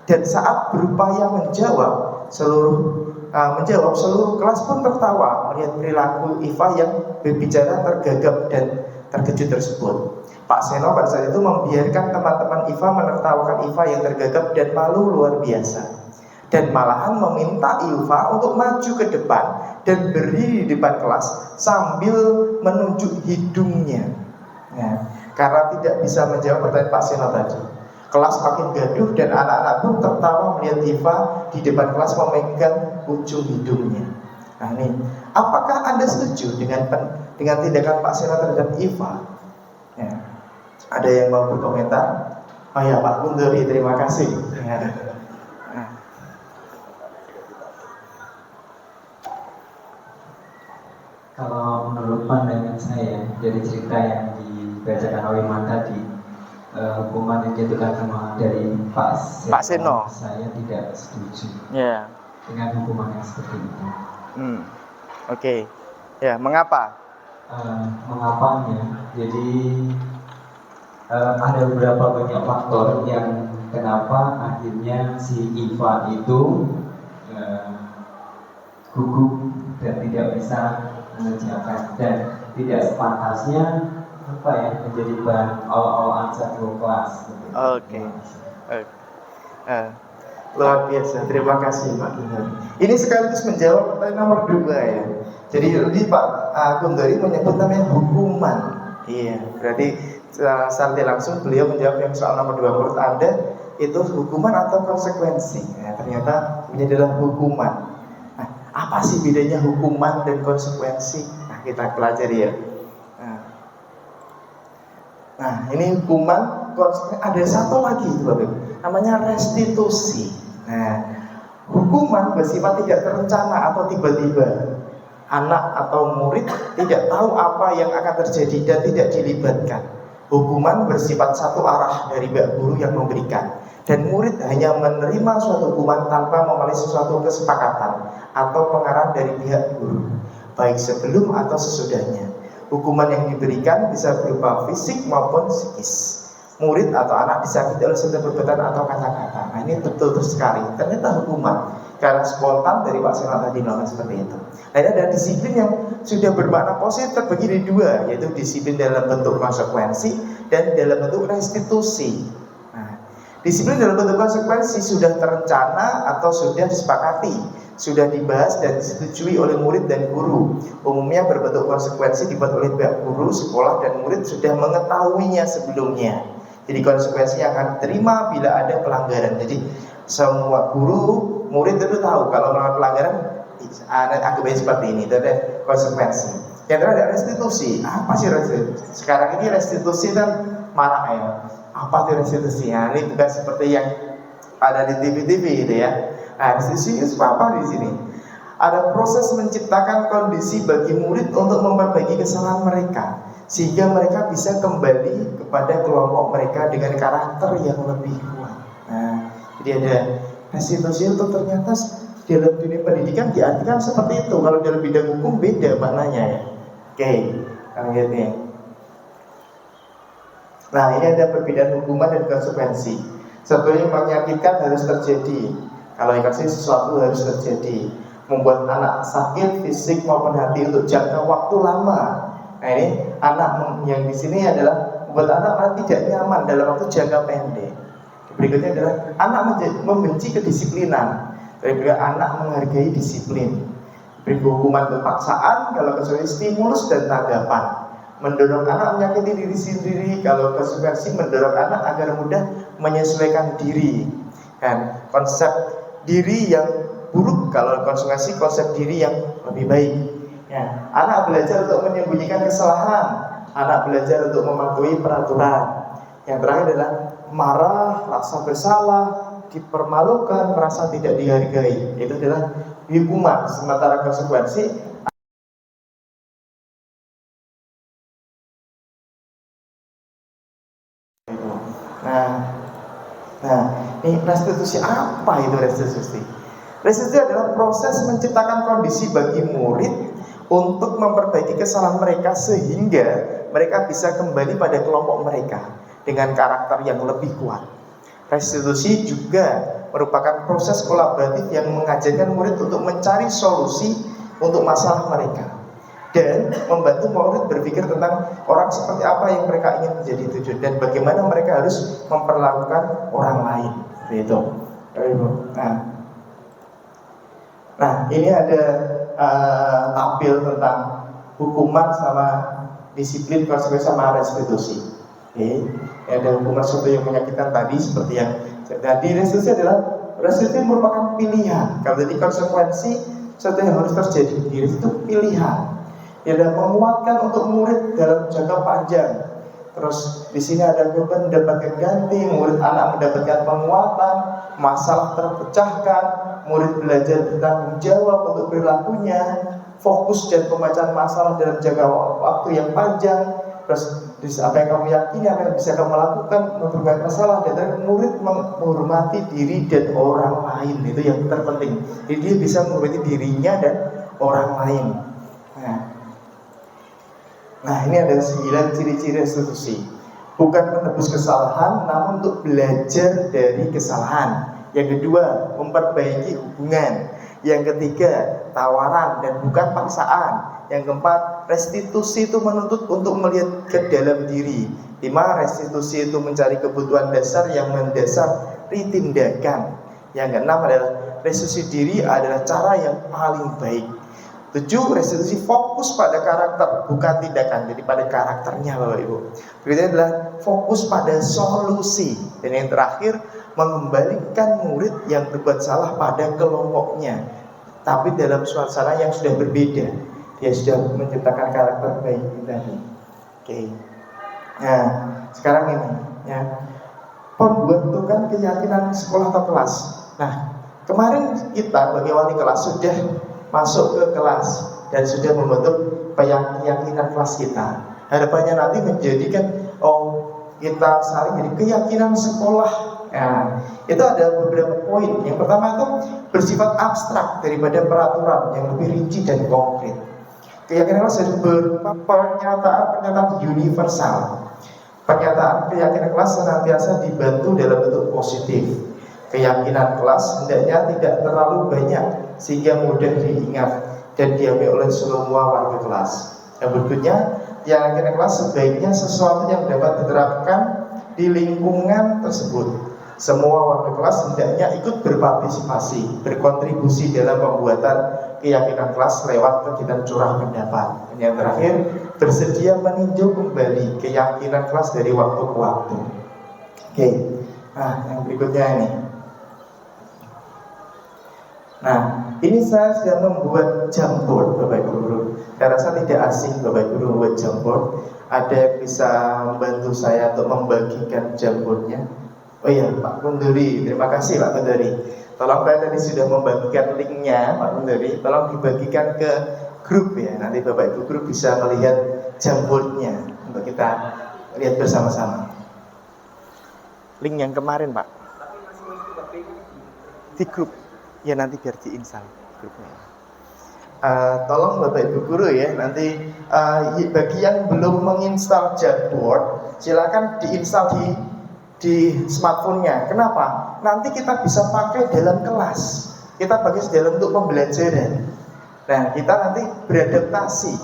Dan saat berupaya menjawab, seluruh kelas pun tertawa melihat perilaku Iva yang berbicara tergagap dan terkejut tersebut. Pak Seno pada saat itu membiarkan teman-teman IFA menertawakan IFA yang tergagap dan malu luar biasa. Dan malahan meminta IFA untuk maju ke depan dan berdiri di depan kelas sambil menunjuk hidungnya. Ya, karena tidak bisa menjawab pertanyaan Pak Seno tadi. Kelas makin gaduh dan anak-anak pun tertawa melihat IFA di depan kelas memegang ujung hidungnya. Nah ini, apakah Anda setuju dengan tindakan Pak Seno terhadap IFA? Ya. Ada yang mau berkomentar? Oh ya Pak Kunduri, terima kasih. Ya. Kalau menurut pandangan saya dari cerita yang dibacakan oleh Iman tadi, hukuman yang dijatuhkan sama dari Pak Seno, saya tidak setuju dengan hukuman yang seperti itu. Oke. Ya, mengapa? Mengapanya? Jadi ada beberapa banyak faktor yang kenapa akhirnya si IFA itu gugup dan tidak bisa mengerjakan dan tidak sepantasnya menjadi bahan all-all satu kelas. Oke. Luar biasa, terima kasih Pak Kundori. Ini sekaligus menjawab pertanyaan nomor 2 ya. Jadi Pak Kundori menyebut namanya hukuman. Iya, berarti secara langsung beliau menjawab yang soal nomor 2. Menurut Anda itu hukuman atau konsekuensi? Ya, ternyata ini adalah hukuman. Nah, apa sih bedanya hukuman dan konsekuensi? Nah, kita pelajari ya. Nah, ini hukuman, ada satu lagi itu Bapak, namanya restitusi. Nah, hukuman bersifat tidak terencana atau tiba-tiba. Anak atau murid tidak tahu apa yang akan terjadi dan tidak dilibatkan. Hukuman bersifat satu arah dari pihak guru yang memberikan, dan murid hanya menerima suatu hukuman tanpa memenuhi suatu kesepakatan atau pengarahan dari pihak guru, baik sebelum atau sesudahnya. Hukuman yang diberikan bisa berupa fisik maupun psikis. Murid atau anak disakiti oleh suatu perbuatan atau kata-kata. Nah ini betul sekali. Ternyata hukuman karena spontan dari Pak Seno tadi melakukan seperti itu. Nah ini ada disiplin yang sudah bermakna positif terbagi di 2, yaitu disiplin dalam bentuk konsekuensi dan dalam bentuk restitusi. Nah, disiplin dalam bentuk konsekuensi sudah terencana atau sudah disepakati, sudah dibahas dan disetujui oleh murid dan guru. Umumnya berbentuk konsekuensi dibuat oleh pihak guru, sekolah, dan murid sudah mengetahuinya sebelumnya. Jadi konsekuensi yang akan diterima bila ada pelanggaran. Jadi semua guru, murid itu tahu kalau melakukan pelanggaran akibatnya seperti ini. Itu ada konsekuensi. Yang terakhir ada restitusi. Apa sih restitusi? Sekarang ini restitusi kan marak ya. Apa itu restitusi? Nah, ini bukan seperti yang ada di TV-TV gitu ya. Nah, restitusi itu apa di sini? Ada proses menciptakan kondisi bagi murid untuk memperbaiki kesalahan mereka, sehingga mereka bisa kembali kepada kelompok mereka dengan karakter yang lebih kuat. Nah, jadi ada restitusi itu ternyata dalam dunia pendidikan diartikan seperti itu. Kalau dalam bidang hukum beda maknanya ya. Oke, lihatnya. Nah, ini ada perbedaan hukuman dan konsekuensi. Sebetulnya menyakitkan harus terjadi. Kalau yang kasih sesuatu harus terjadi. Membuat anak sakit fisik maupun hati untuk jangka waktu lama. Nah ini anak yang di sini adalah membuat anak tidak nyaman dalam waktu jangka pendek. Berikutnya adalah anak membenci kedisiplinan. Berikutnya anak menghargai disiplin. Berikut hukuman kepaksaan kalau kecuali stimulus dan tanggapan. Mendorong anak menyakiti diri sendiri. Kalau konsekuensi mendorong anak agar mudah menyesuaikan diri. Dan konsep diri yang buruk, kalau konsekuensi konsep diri yang lebih baik. Ya, anak belajar untuk menyembunyikan kesalahan, anak belajar untuk mematuhi peraturan. Yang terakhir adalah marah, rasa bersalah, dipermalukan, merasa tidak dihargai. Itu adalah hukuman. Sementara konsekuensi ini restitusi. Apa itu restitusi? Restitusi adalah proses menciptakan kondisi bagi murid untuk memperbaiki kesalahan mereka sehingga mereka bisa kembali pada kelompok mereka dengan karakter yang lebih kuat. Restitusi juga merupakan proses kolaboratif yang mengajarkan murid untuk mencari solusi untuk masalah mereka. dan membantu murid berpikir tentang orang seperti apa yang mereka ingin menjadi tujuan dan bagaimana mereka harus memperlakukan orang lain. Itu. Nah, ini ada tampil tentang hukuman sama disiplin, konsekuensi sama restitusi. Oke, ada hukuman sesuatu yang menyakitkan tadi seperti yang tadi. Restitusi merupakan pilihan. Kalau tadi konsekuensi sesuatu yang harus terjadi itu pilihan. Ya, dan menguatkan untuk murid dalam jangka panjang. Terus di sini ada korban mendapatkan ganti, murid anak mendapatkan penguatan, masalah terpecahkan, murid belajar bertanggung jawab untuk perilakunya, fokus dan pemecahan masalah dalam jangka waktu yang panjang. Terus apa yang kamu yakini, apa yang bisa kamu lakukan untuk berbagai masalah, dan murid menghormati diri dan orang lain, itu yang terpenting. Jadi dia bisa menghormati dirinya dan orang lain. Nah, ini ada 9 ciri-ciri restitusi. Bukan menebus kesalahan, namun untuk belajar dari kesalahan. Yang kedua, memperbaiki hubungan. Yang ketiga, tawaran dan bukan paksaan. Yang keempat, restitusi itu menuntut untuk melihat ke dalam diri. 5, restitusi itu mencari kebutuhan dasar yang mendasari tindakan. Yang keenam adalah restitusi diri adalah cara yang paling baik. 7, restitusi fokus pada karakter, bukan tindakan. Jadi pada karakternya Bapak Ibu. Berikutnya adalah fokus pada solusi. Dan yang terakhir, mengembalikan murid yang berbuat salah pada kelompoknya, tapi dalam suasana yang sudah berbeda. Dia sudah menciptakan karakter baik tadi. Oke. Nah, sekarang ini ya, pembentukan keyakinan sekolah atau kelas. Nah, kemarin kita sebagai wali kelas sudah masuk ke kelas dan sudah membentuk keyakinan kelas kita. Harapannya nanti menjadikan kita saling jadi keyakinan sekolah. Nah, itu ada beberapa poin. Yang pertama itu bersifat abstrak daripada peraturan yang lebih rinci dan konkret. Keyakinan kelas harus berupa pernyataan universal. Pernyataan keyakinan kelas senantiasa dibantu dalam bentuk positif. Keyakinan kelas hendaknya tidak terlalu banyak sehingga mudah diingat dan diambil oleh semua warga kelas. Yang berikutnya, keyakinan kelas sebaiknya sesuatu yang dapat diterapkan di lingkungan tersebut. Semua warga kelas hendaknya ikut berpartisipasi, berkontribusi dalam pembuatan keyakinan kelas lewat kegiatan curah pendapat. Dan yang terakhir, bersedia meninjau kembali keyakinan kelas dari waktu ke waktu. Oke, nah yang berikutnya ini. Nah, ini saya sudah membuat jamboard Bapak Ibu Guru. Saya rasa tidak asing Bapak Ibu Guru membuat jamboard. Ada yang bisa membantu saya untuk membagikan jamboardnya? Oh iya, Pak Kunduri, terima kasih Pak Kunduri. Tolong saya tadi sudah membagikan linknya Pak Kunduri. Tolong dibagikan ke grup ya. Nanti Bapak Ibu Guru bisa melihat jamboardnya untuk kita lihat bersama-sama. Link yang kemarin Pak. Di grup. Ya nanti biar diinstal grupnya. Tolong Bapak Ibu Guru ya, nanti bagi yang belum menginstal Jamboard, silakan diinstal di smartphone-nya. Kenapa? Nanti kita bisa pakai dalam kelas. Kita pakai dalam untuk pembelajaran. Nah, kita nanti beradaptasi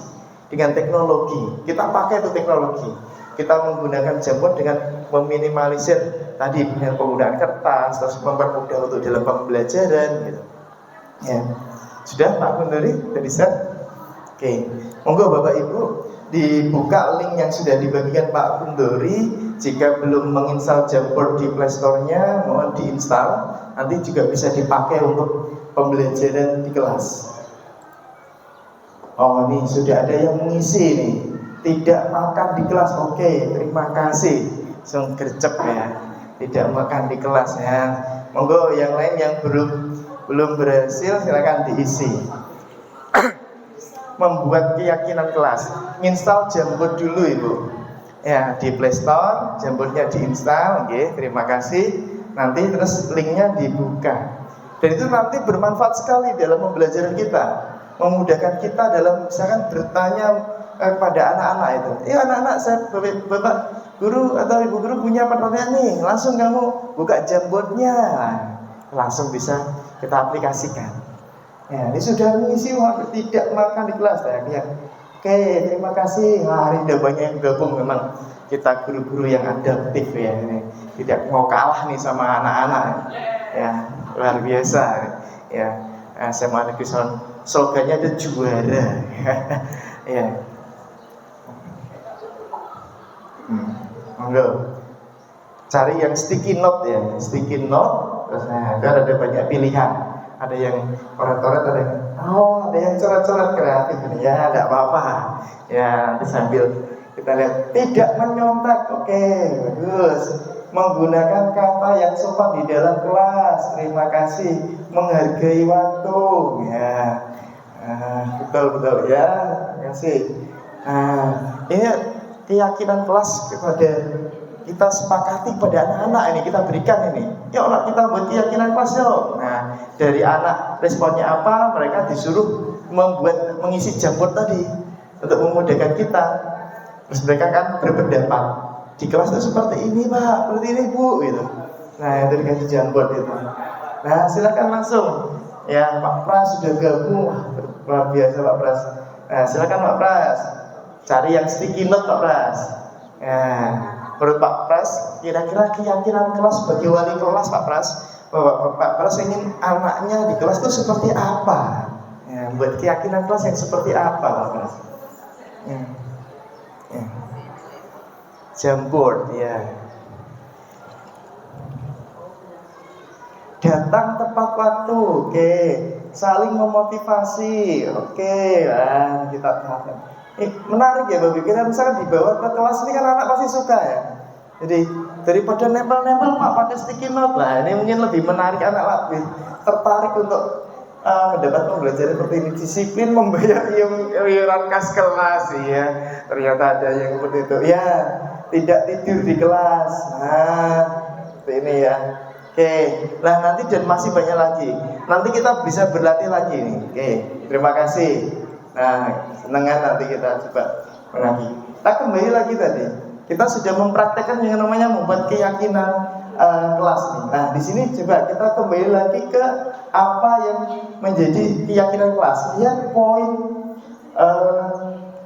dengan teknologi. Kita pakai itu teknologi. Kita menggunakan Jamboard dengan meminimalisir tadi dengan penggunaan kertas, terus mempermudah untuk dalam pembelajaran gitu. Ya. Sudah Pak Kunduri, sudah bisa? Oke. Monggo Bapak Ibu dibuka link yang sudah dibagikan Pak Kunduri. Jika belum menginstal Jamboard di Play Store-nya, mohon diinstal. Nanti juga bisa dipakai untuk pembelajaran di kelas. Oh, ini sudah ada yang mengisi nih. Tidak makan di kelas. Oke, terima kasih. Langsung gercep ya. Tidak makan di kelas ya. Monggo yang lain yang belum berhasil silakan diisi. Membuat keyakinan kelas. Install Jamboard dulu Ibu. Ya, di Play Store, Jamboardnya diinstal. Oke, terima kasih. Nanti terus linknya dibuka. Dan itu nanti bermanfaat sekali dalam pembelajaran kita. Memudahkan kita dalam misalkan bertanya kepada anak-anak itu. Anak-anak saya Bapak Guru atau Ibu Guru punya pertanyaan nih, langsung kamu buka Jamboardnya, langsung bisa kita aplikasikan. Ya, ini sudah mengisi waktu tidak makan di kelas, saya lihat Oke, terima kasih. Nah, hari udah banyak yang gabung. Memang kita guru-guru yang adaptif ya, ini tidak mau kalah nih sama anak-anak ya, luar biasa ya. SMA Negeri slogannya ada juara ya. Monggo cari yang sticky note ya, sticky note. Terus kan ada banyak pilihan, ada yang coret-coret, ada yang ada yang coret-coret kreatif ini ya, tidak apa-apa ya. Nanti sambil kita lihat, tidak menyontek, oke, bagus. Menggunakan kata yang sopan di dalam kelas, terima kasih. Menghargai waktu ya, betul ya, terima kasih. Ini keyakinan kelas kepada kita sepakati pada anak-anak ini, kita berikan ini. Yuk kita buat keyakinan kelas yuk. Nah, dari anak responnya apa, mereka disuruh mengisi jamboard tadi untuk memudahkan kita. Terus mereka kan berpendapat, di kelas itu seperti ini Pak, seperti ini Bu gitu. Nah, itu dikasih jamboard itu. Nah, silakan langsung. Ya, Pak Pras sudah gabung. Luar biasa Pak Pras. Nah, silakan Pak Pras. Cari yang sticky note Pak Pras. Menurut Pak Pras, kira-kira keyakinan kelas sebagai wali kelas Pak Pras, Pak Pras ingin anaknya di kelas itu seperti apa? Ya, buat keyakinan kelas yang seperti apa Pak Pras? Jamboard ya. Datang tepat waktu, oke. Saling memotivasi, oke. Nah, kita menarik ya Bapak. Kita misalkan dibawa ke kelas ini kan anak pasti suka ya. Jadi daripada nempel-nempel Pak pakai sticky note lah, ini mungkin lebih menarik, anak lebih tertarik untuk mendapat pembelajaran seperti ini. Disiplin membayar iuran kas kelas ya. Ternyata ada yang seperti itu ya. Tidak tidur di kelas. Nah, seperti ini ya. Oke, nah nanti dan masih banyak lagi. Nanti kita bisa berlatih lagi nih. Oke, terima kasih. Nah, senangan nanti kita coba lagi. Kita kembali lagi tadi. Kita sudah mempraktekkan yang namanya membuat keyakinan kelas nih. Nah, di sini coba kita kembali lagi ke apa yang menjadi keyakinan kelas. Lihat poin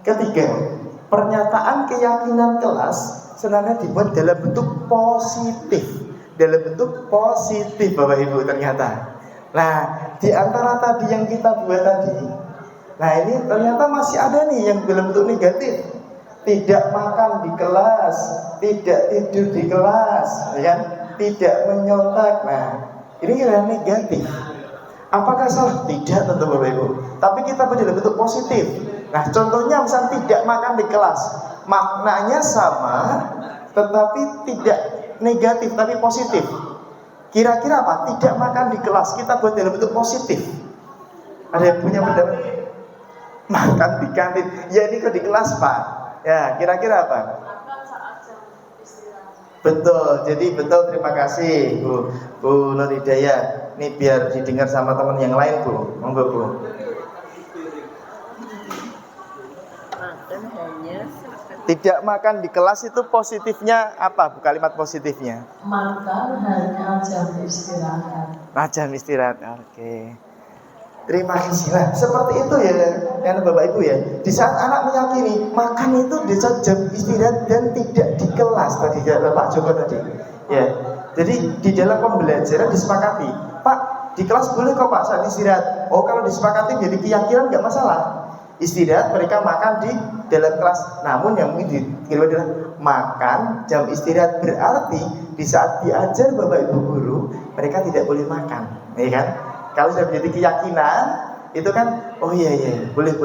ketiga. Pernyataan keyakinan kelas sebenarnya dibuat dalam bentuk positif. Dalam bentuk positif Bapak Ibu ternyata. Nah, di antara tadi yang kita buat tadi, nah ini ternyata masih ada nih yang dalam bentuk negatif. Tidak makan di kelas, tidak tidur di kelas, ya kan? Tidak menyontek. Nah, ini yang negatif. Apakah salah? Tidak tentu Bapak Ibu. Tapi kita buat dalam bentuk positif. Nah, contohnya misalnya tidak makan di kelas, maknanya sama, tetapi tidak negatif tapi positif. Kira-kira apa? Tidak makan di kelas, kita buat dalam bentuk positif. Ada yang punya pendapat? Makan di kantin, ya ini kok di kelas Pak. Ya, kira-kira apa? Betul, jadi betul, terima kasih Bu Nur Hidayah. Ini biar didengar sama teman yang lain Bu. Monggo Bu. Tidak makan di kelas itu positifnya apa? Bu, kalimat positifnya? Makan hanya jam istirahat. Jam istirahat, oke. Terima kasih. Nah, seperti itu ya Bapak Ibu ya. Di saat anak meyakini makan itu di saat jam istirahat dan tidak di kelas tadi ya Pak Joko tadi. Ya. Jadi di dalam pembelajaran disepakati, Pak di kelas boleh kok Pak saat istirahat. Oh kalau disepakati jadi keyakinan nggak masalah. Istirahat mereka makan di dalam kelas. Namun yang mungkin dikira adalah makan jam istirahat, berarti di saat diajar Bapak Ibu guru mereka tidak boleh makan, ya kan? Kalau sudah menjadi keyakinan itu kan, oh iya boleh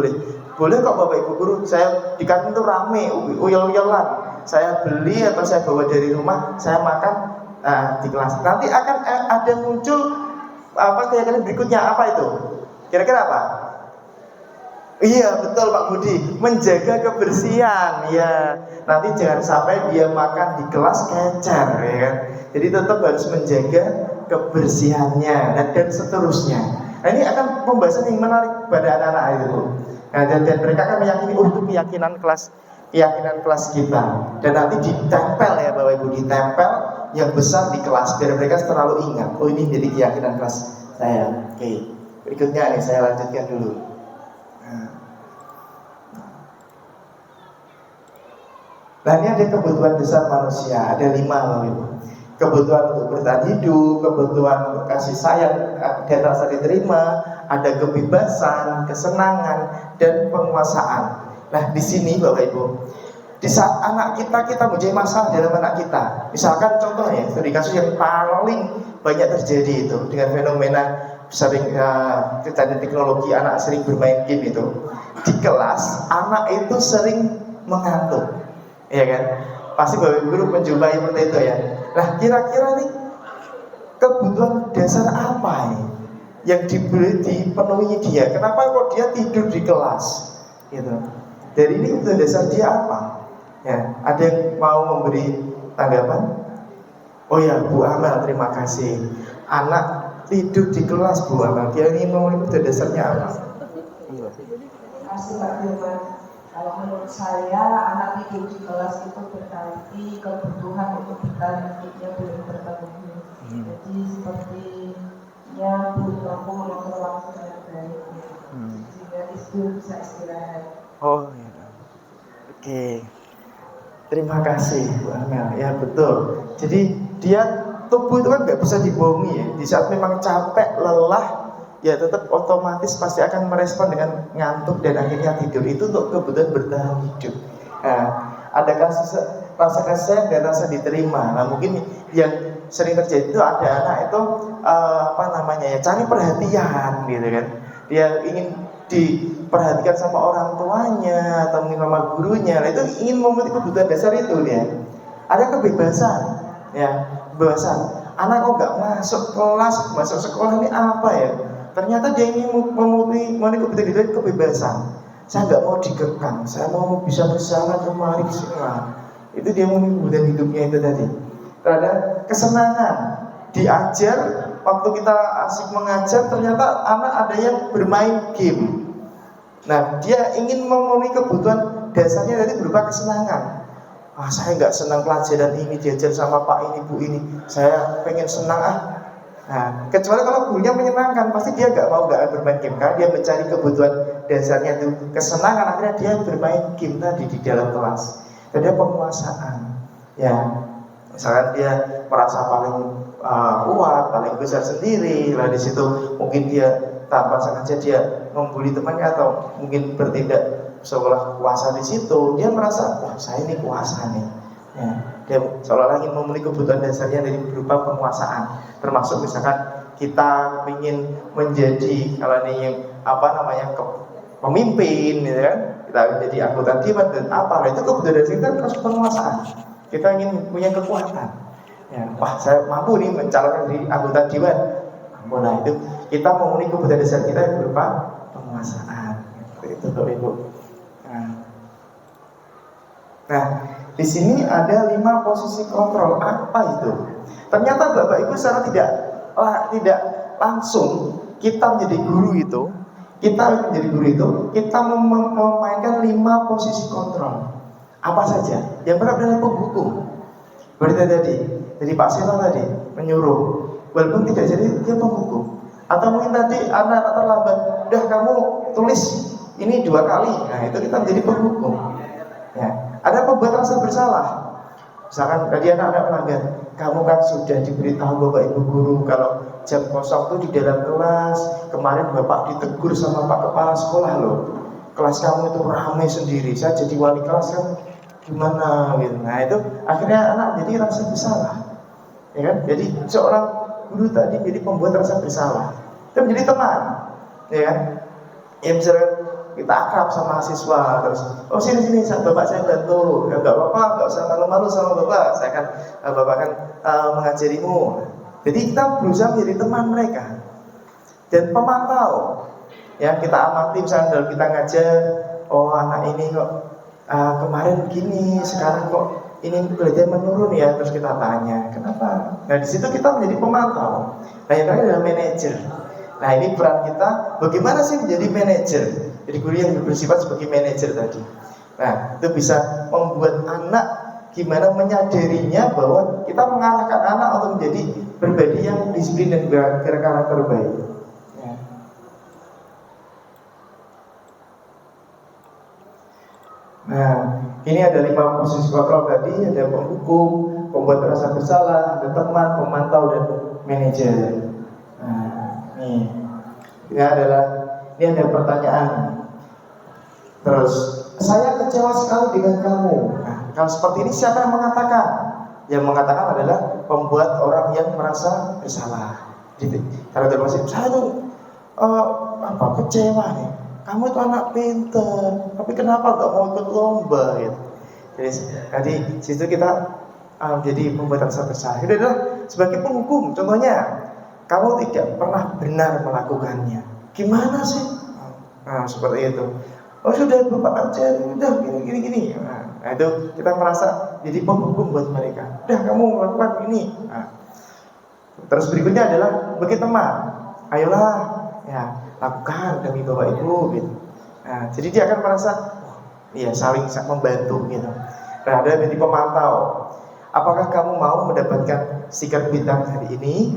kok Bapak Ibu guru, saya di kantin itu rame, uyel-uyelan, saya beli atau saya bawa dari rumah, saya makan di kelas. Nanti akan ada muncul keyakinan berikutnya, apa itu? Kira-kira apa? Iya betul Pak Budi, menjaga kebersihan ya. Nanti jangan sampai dia makan di kelas kecer ya kan. Jadi tetap harus menjaga kebersihannya dan seterusnya. Nah, ini akan pembahasan yang menarik pada anak-anak itu. Nah, dan mereka akan meyakini itu keyakinan kelas kita. Dan nanti ditempel ya Bapak Ibu, ditempel yang besar di kelas biar mereka selalu ingat. Oh ini jadi keyakinan kelas saya. Oke. Berikutnya nih saya lanjutkan dulu. Nah ini ada kebutuhan dasar manusia, ada 5 loh Ibu. Kebutuhan untuk bertahan hidup, kebutuhan untuk kasih sayang dan rasa diterima, ada kebebasan, kesenangan, dan penguasaan. Nah di sini Bapak Ibu, di saat anak kita menjadi masalah dalam anak kita, misalkan contohnya studi kasus yang paling banyak terjadi itu dengan fenomena sering kecacatan teknologi, anak sering bermain game itu di kelas, anak itu sering mengantuk, ya kan? Pasti Bapak Guru menjumpai seperti itu ya. Nah kira-kira nih kebutuhan dasar apa ini yang dipenuhi dia? Kenapa kok dia tidur di kelas? Gitu. Dari ini kebutuhan dasar dia apa? Ya, ada yang mau memberi tanggapan? Oh ya, Bu Amal, terima kasih. Anak tidur di kelas, Bu Amal. Dia ingin memenuhi kebutuhan dasarnya apa? Terima kasih Pak Firman. Kalau menurut saya, anak tidur di kelas itu berarti kebutuhan untuk bertahan hidupnya belum terpenuhi. Jadi sepertinya belum mampu mengatur waktu dengan baik, sehingga itu bisa istirahat. Oh ya. Oke. Terima kasih Bu Amel. Ya betul. Jadi dia tubuh itu kan nggak bisa dibohongi ya. Di saat memang capek, lelah, ya tetap otomatis pasti akan merespon dengan ngantuk dan akhirnya tidur. Itu untuk kebutuhan bertahan hidup. Nah, ada rasa kasih dan rasa diterima. Nah mungkin yang sering terjadi itu ada anak itu cari perhatian gitu kan. Dia ingin diperhatikan sama orang tuanya atau mungkin sama gurunya. Nah, itu ingin memenuhi kebutuhan dasar itu dia. Ada kebebasan, ya kebebasan. Anak kok nggak masuk kelas, masuk sekolah ini apa ya? Ternyata dia ingin memenuhi kebebasan. Saya nggak mau dikekang, saya mau bisa bersama kemari semua. Itu dia memenuhi kebutuhan hidupnya itu tadi. Terhadap kesenangan, diajar. Waktu kita asik mengajar, ternyata anak ada yang bermain game. Nah, dia ingin memenuhi kebutuhan dasarnya tadi berupa kesenangan. Saya nggak senang pelajaran ini diajar sama Pak ini, Bu ini. Saya pengen senang Nah, kecuali kalau gurunya menyenangkan, pasti dia nggak bermain game karena dia mencari kebutuhan dasarnya itu kesenangan. Akhirnya dia bermain game tadi di dalam kelas. Jadi penguasaan, ya. Misalkan dia merasa paling kuat, paling besar sendiri, lah di situ mungkin dia tanpa sengaja dia membuli temannya atau mungkin bertindak seolah kuasa di situ. Dia merasa, wah saya ini kuasa nih. Ya, dia seolah ingin memenuhi kebutuhan dasarnya dari berupa penguasaan. Termasuk misalkan kita ingin menjadi kalau ini pemimpin, gitu kan? Kita menjadi anggota dewan dan itu kebutuhan dasar kita terus penguasaan. Kita ingin punya kekuatan. Ya, wah saya mampu nih mencalonkan diri anggota dewan. Nah itu kita memenuhi kebutuhan dasar kita yang berupa penguasaan. Itu Bapak Ibu. Nah, di sini ada 5 posisi kontrol. Apa itu? Ternyata Bapak Ibu secara tidak langsung kita menjadi guru itu, kita memainkan 5 posisi kontrol. Apa saja? Yang pertama adalah penghukum. Berarti tadi, jadi Pak Seno tadi menyuruh, walaupun tidak jadi dia penghukum. Atau mungkin tadi anak terlambat, udah kamu tulis ini 2 kali. Nah itu kita menjadi penghukum. Ya. Ada pembuat rasa bersalah. Misalkan tadi anak melanggar, kamu kan sudah diberitahu Bapak Ibu guru kalau jam kosong itu di dalam kelas. Kemarin Bapak ditegur sama Pak Kepala Sekolah loh. Kelas kamu itu ramai sendiri. Saya jadi wali kelas kan gimana gitu. Nah itu akhirnya anak jadi rasa bersalah. Ya kan? Jadi seorang guru tadi jadi pembuat rasa bersalah. Itu menjadi teman. Ya kan? Ya misalkan kita akrab sama siswa terus, oh sini bapak saya bantu, ya nggak apa-apa, nggak usah malu-malu sama bapak, bapak kan mengajarimu. Jadi kita berusaha menjadi teman mereka dan pemantau. Ya kita amati misalnya dalam kita ngajar, oh anak ini kok kemarin begini, sekarang kok ini belajar menurun ya, terus kita tanya kenapa. Nah di situ kita menjadi pemantau. Nah yang terakhir adalah manajer. Nah ini peran kita, bagaimana sih menjadi manajer? Jadi guru yang bersifat sebagai manajer tadi. Nah itu bisa membuat anak gimana menyadarinya bahwa kita mengarahkan anak untuk menjadi pribadi yang disiplin dan berkarakter baik. Ya. Nah Ini ada 5 posisi kontrol tadi, ada penghukum, pembuat merasa bersalah, ada teman, pemantau, dan manajer. Nah, ini ada pertanyaan. Terus, saya kecewa sekali dengan kamu. Nah, kalau seperti ini siapa yang mengatakan? Yang mengatakan adalah pembuat orang yang merasa bersalah. Jadi, kalau termasuk saya tuh kecewa nih. Kamu itu anak pinter, tapi kenapa nggak mau ikut lomba gitu. Jadi situ kita jadi membuat rasa bersalah. Itu adalah sebagai penghukum. Contohnya, kamu tidak pernah benar melakukannya. Gimana sih? Nah, seperti itu. Oh sudah Bapak aja, udah gini. Nah, itu kita merasa jadi penghukum buat mereka. Udah kamu melakukan ini. Nah, terus berikutnya adalah bagi teman. Ayolah, ya lakukan demi Bapak Ibu gitu. Nah, jadi dia akan merasa saling membantu gitu. Nah, ada jadi pemantau. Apakah kamu mau mendapatkan stiker bintang hari ini?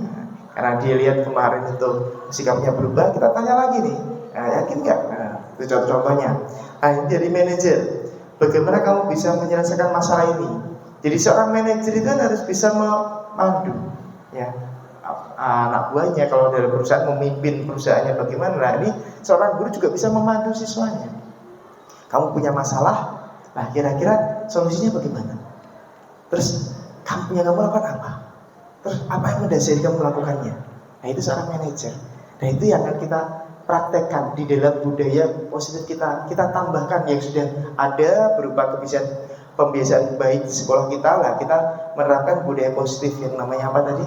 Karena dia lihat kemarin itu sikapnya berubah, kita tanya lagi nih. Nah, yakin nggak? Nah, itu contohnya. Nah, ini jadi manajer. Bagaimana kamu bisa menyelesaikan masalah ini? Jadi seorang manajer itu harus bisa memandu, ya. Anak buahnya kalau dari perusahaan memimpin perusahaannya bagaimana? Nah, ini seorang guru juga bisa memandu siswanya. Kamu punya masalah, nah kira-kira solusinya bagaimana? Terus kamu lakukan apa? Terus apa yang mendasari kamu melakukannya? Nah, itu seorang manajer. Nah, itu yang akan kita praktekkan di dalam budaya positif kita. Kita tambahkan yang sudah ada berupa pembiasaan baik di sekolah kita lah. Kita menerapkan budaya positif yang namanya apa tadi?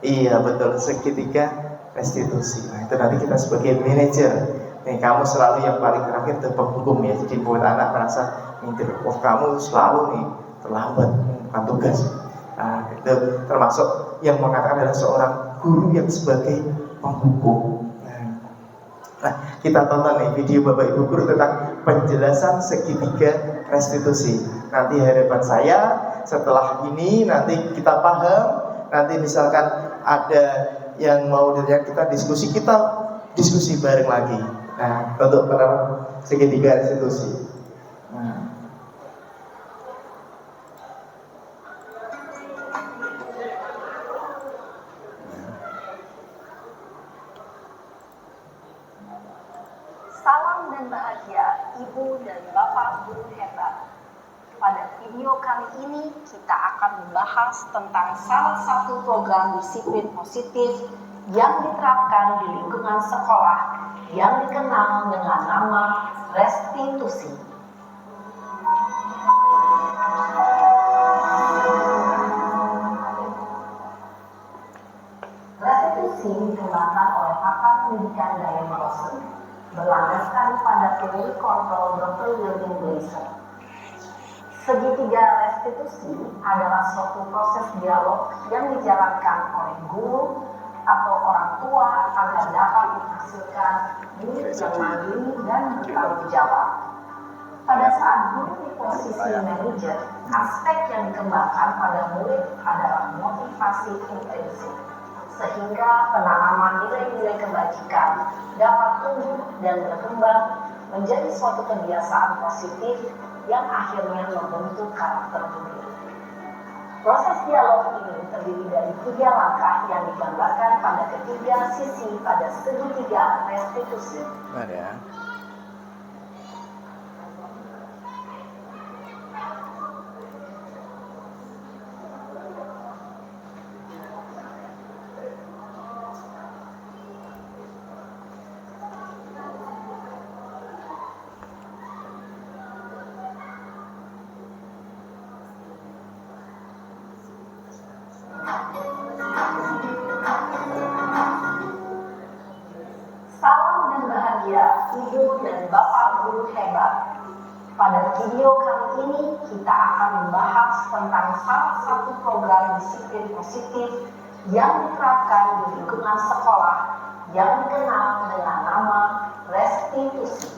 Iya betul, segitiga restitusi. Nah, itu nanti kita sebagai manajer. Nih, kamu selalu yang paling terakhir itu penghukum ya. Jadi buat anak merasa mintir, wah kamu selalu nih terlambat, bukan tugas. Nah, itu termasuk yang mengatakan adalah seorang guru yang sebagai penghukum. Nah, kita tonton nih video Bapak Ibu guru tentang penjelasan segitiga restitusi. Nanti harapan saya setelah ini nanti kita paham. Nanti misalkan ada yang mau dari kita diskusi bareng lagi. Nah, untuk penerapan segitiga restitusi. Nah. Salam dan bahagia Ibu dan Bapak guru hebat. Pada video kali ini kita akan membahas tentang salah satu program disiplin positif yang diterapkan di lingkungan sekolah yang dikenal dengan nama restitusi. Restitusi dikembangkan oleh pakar pendidikan Diane Rosen berlandaskan pada teori kontrol Dr. William Gleason. Segitiga restitusi adalah suatu proses dialog yang dijalankan oleh guru atau orang tua agar dapat menghasilkan murid yang mandiri dan bertanggung jawab. Pada saat guru di posisi manajer, aspek yang dikembangkan pada murid adalah motivasi intrinsik, sehingga penanaman nilai-nilai kebajikan dapat tumbuh dan berkembang menjadi suatu kebiasaan positif yang akhirnya membentuk karakter murid. Proses dialog ini terdiri dari 3 langkah yang digambarkan pada ketiga sisi pada segitiga restitusi. Ada. Salam dan bahagia Ibu dan Bapak guru hebat. Pada video kali ini kita akan membahas tentang salah satu program disiplin positif yang diterapkan di lingkungan sekolah yang dikenal dengan nama restitusi.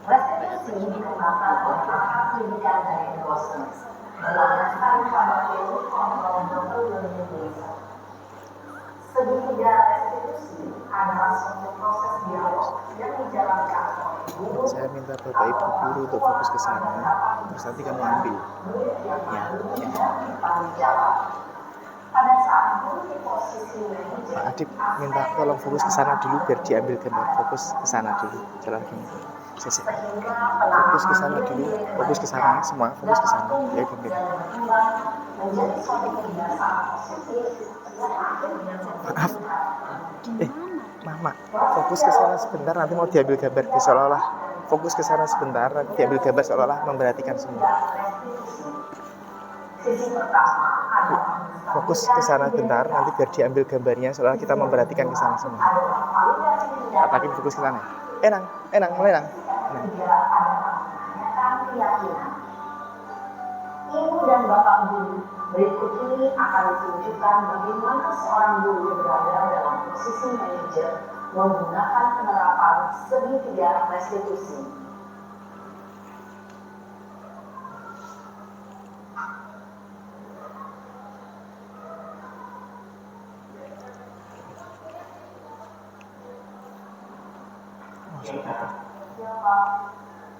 Restitusi dikembangkan oleh pakar pendidikan Diane Rosen berlandaskan pada teori kontrol Dr. William Gleason. Segitiga restitusi adalah suatu proses dialog yang dijalankan oleh guru. Saya minta Bapak Ibu guru untuk fokus ke sana, terus nanti kamu ambil. Pada saat guru di posisi manajer, Pak Adip minta tolong fokus ke sana dulu biar diambil gambar. Fokus ke sana dulu. Jalan gini. Fokus ke sana dulu. Fokus ke sana semua. Fokus ke sana. Ya gambar. menjadi suatu kebiasaan positif yang akhirnya Maaf. Mama, fokus ke sana sebentar, nanti mau diambil gambar. Seolah-olah fokus ke sana sebentar, nanti diambil gambar seolah-olah memperhatikan semua. sisi pertama adalah Fokus ke sana bentar, nanti biar diambil gambarnya seolah kita memperhatikan ke sana semua. Katakin fokus ke sana. Mulai enang. Ibu dan bapak guru, berikut ini akan ditunjukkan bagaimana seorang guru berada dalam posisi manajer menggunakan penerapan segitiga restitusi.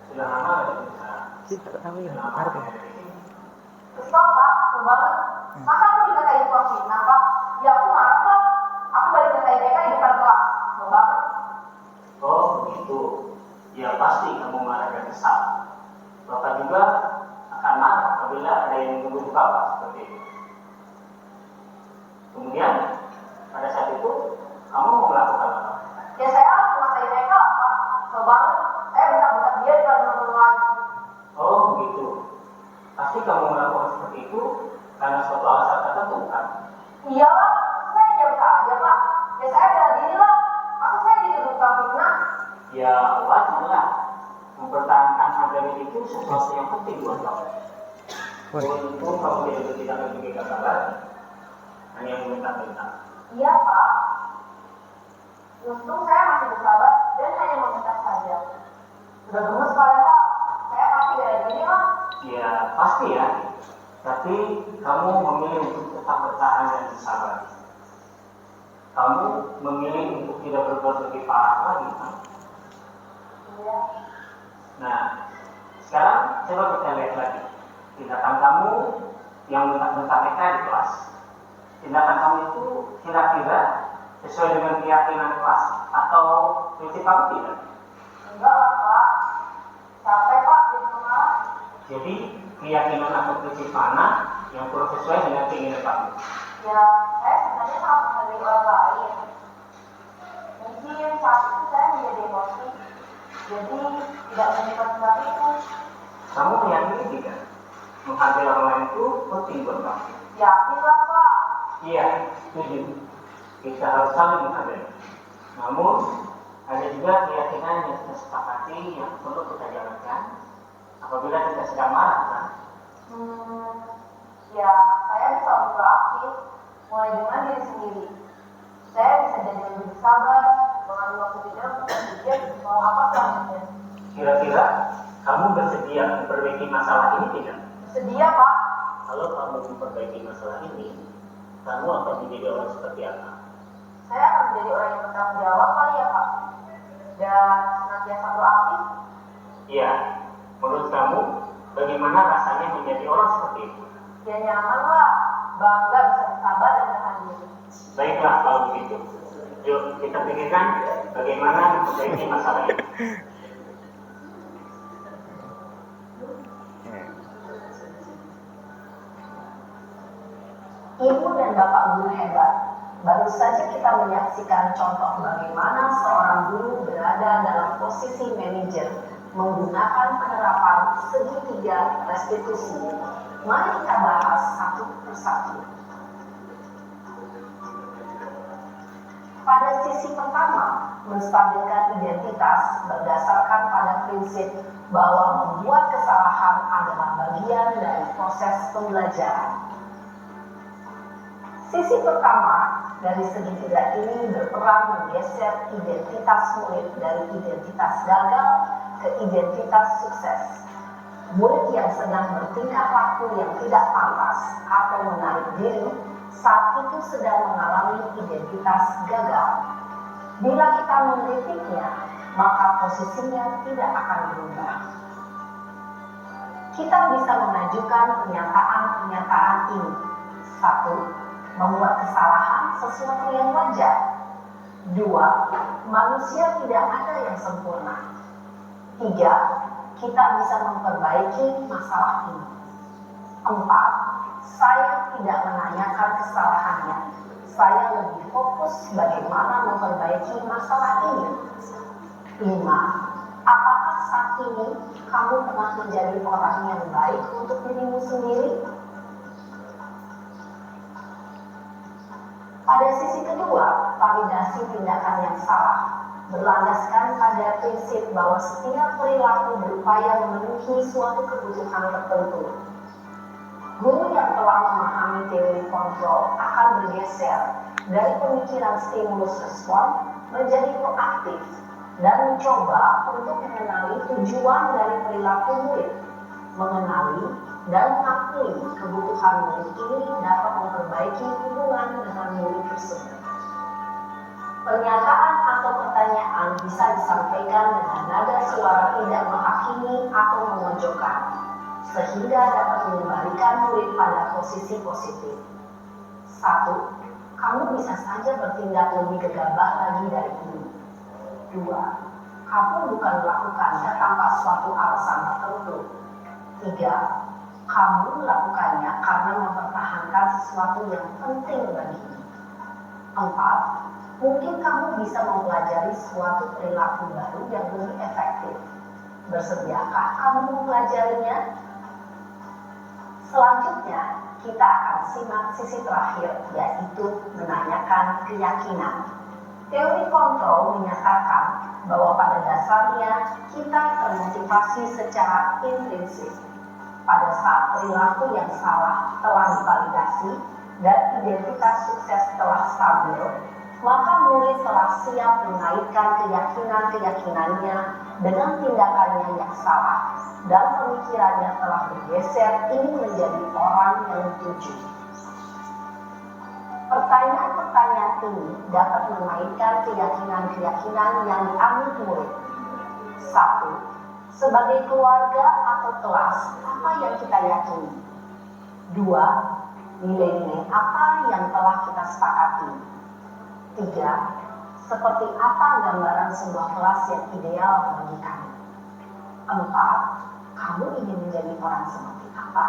Sudah lama nggak bisa? Kita tahu ini, ngarep ya. Stop pak, tuh banget. Masa aku dikatain kelas fitnah pak? Ya aku marah pak. Aku balik ngatain mereka di depan kelas. Tuh banget. Oh begitu. Ya pasti kamu marah dan kesal. Bapak juga akan marah apabila ada yang menuduh bapak seperti itu. Kemudian pada saat itu kamu mau melakukan apa? Ya saya ngatain mereka pak. Tuh banget. Saya bentak-bentak dia di depan teman-teman lain. Oh begitu. Pasti kamu melakukan seperti itu karena suatu alasan tertentu kan? Iya pak, saya diam saja pak. Ya saya bela diri lah. Masa saya dituduh tukang fitnah? Ya wajar lah. Mempertahankan harga diri itu sesuatu yang penting buat kamu. Untuk kamu tidak memiliki gambaran, hanya meminta-minta. Iya pak. Untung saya masih bersabar dan hanya meminta saja. Sudah gemes pak ya pak. Saya pasti bela diri lah. Ya pasti ya. Tapi kamu memilih untuk tetap bertahan dan bersabar. Kamu memilih untuk tidak berbuat lebih parah lagi kan? Iya. Nah, sekarang coba kita lihat lagi tindakan kamu yang bentak-bentak mereka di kelas. Tindakan kamu itu kira-kira sesuai dengan keyakinan kelas atau prinsip kamu tidak? Enggak lah pak. Capek pak jadi pengarah. Jadi keyakinan atau prinsip mana yang kurang sesuai dengan keinginan kamu? Ya, saya sebenarnya sangat menghargai orang lain. Mungkin saat itu saya menjadi emosi, jadi tidak menyimpan itu. Kamu meyakini tidak? Menghargai orang lain itu penting buat kamu. Yakin lah pak. Iya, setuju. Kita harus saling menghargai. Namun ada juga keyakinan yang kita sepakati yang perlu kita jalankan apabila kita sedang marah kan? Ya, saya bisa beraktif mulai dengan diri sendiri. Saya bisa jadi lebih sabar, mengambil waktu tidak untuk berpikir mau apa selanjutnya. Kira-kira kamu bersedia memperbaiki masalah ini tidak? Bersedia pak. Kalau kamu memperbaiki masalah ini, kamu akan menjadi orang seperti apa? Saya akan menjadi orang yang bertanggung jawab kali ya pak. Dan senantiasa proaktif. Iya, menurut kamu bagaimana rasanya menjadi orang seperti itu? Ya nyaman lah, bangga bisa bersabar dan bertahan diri. Baiklah kalau begitu. Yuk kita pikirkan bagaimana memperbaiki masalah ini. Ibu dan bapak guru hebat. Baru saja kita menyaksikan contoh bagaimana seorang guru berada dalam posisi manajer menggunakan penerapan segitiga restitusi. Mari kita bahas satu persatu. Pada sisi pertama, menstabilkan identitas berdasarkan pada prinsip bahwa membuat kesalahan adalah bagian dari proses pembelajaran. Sisi pertama dari segitiga ini berperan menggeser identitas murid dari identitas gagal ke identitas sukses. Murid yang sedang bertingkah laku yang tidak pantas atau menarik diri saat itu sedang mengalami identitas gagal. Bila kita mengkritiknya, maka posisinya tidak akan berubah. Kita bisa mengajukan pernyataan-pernyataan ini. 1. Membuat kesalahan sesuatu yang wajar. 2. Manusia tidak ada yang sempurna. 3. Kita bisa memperbaiki masalah ini. 4. Saya tidak menanyakan kesalahannya. Saya lebih fokus bagaimana memperbaiki masalah ini. 5. Apakah saat ini kamu pernah menjadi orang yang baik untuk dirimu sendiri? Pada sisi kedua, validasi tindakan yang salah berlandaskan pada prinsip bahwa setiap perilaku berupaya memenuhi suatu kebutuhan tertentu. Guru yang telah memahami teori kontrol akan bergeser dari pemikiran stimulus respon menjadi proaktif dan mencoba untuk mengenali tujuan dari perilaku murid, mengenali dan mengakui kebutuhan murid ini dapat memperbaiki hubungan dengan murid tersebut. Pernyataan atau pertanyaan bisa disampaikan dengan nada suara tidak menghakimi atau memojokkan, sehingga dapat mengembalikan murid pada posisi positif. 1. Kamu bisa saja bertindak lebih gegabah lagi dari ini. 2. Kamu bukan melakukannya tanpa suatu alasan tertentu. 3. Kamu melakukannya karena mempertahankan sesuatu yang penting bagimu. 4. Mungkin kamu bisa mempelajari suatu perilaku baru yang lebih efektif. Bersediakah kamu mempelajarinya? Selanjutnya, kita akan simak sisi terakhir, yaitu menanyakan keyakinan. Teori kontrol menyatakan bahwa pada dasarnya kita termotivasi secara intrinsik. Pada saat perilaku yang salah telah divalidasi dan identitas sukses telah stabil, maka murid telah siap mengaitkan keyakinan-keyakinannya dengan tindakannya yang salah dan pemikirannya telah bergeser ingin menjadi orang yang dituju. Pertanyaan-pertanyaan ini dapat mengaitkan keyakinan-keyakinan yang diambil murid. 1. Sebagai keluarga atau kelas, apa yang kita yakini? 2. Nilai-nilai apa yang telah kita sepakati? 3. Seperti apa gambaran sebuah kelas yang ideal bagi kami? 4. Kamu ingin menjadi orang seperti apa?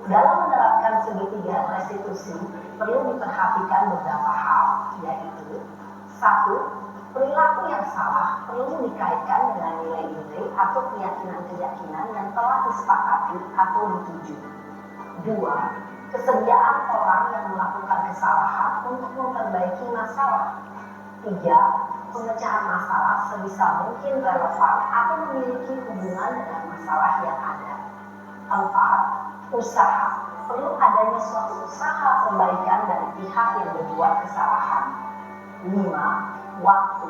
Dalam menerapkan segitiga restitusi, perlu diperhatikan beberapa hal, yaitu 1. Perilaku yang salah perlu dikaitkan dengan nilai-nilai atau keyakinan-keyakinan yang telah disepakati atau dituju. 2. Kesediaan orang yang melakukan kesalahan untuk memperbaiki masalah. 3. Pemecahan masalah sebisa mungkin relevan atau memiliki hubungan dengan masalah yang ada. 4. Usaha. Perlu adanya suatu usaha perbaikan dari pihak yang berbuat kesalahan. 5. Waktu.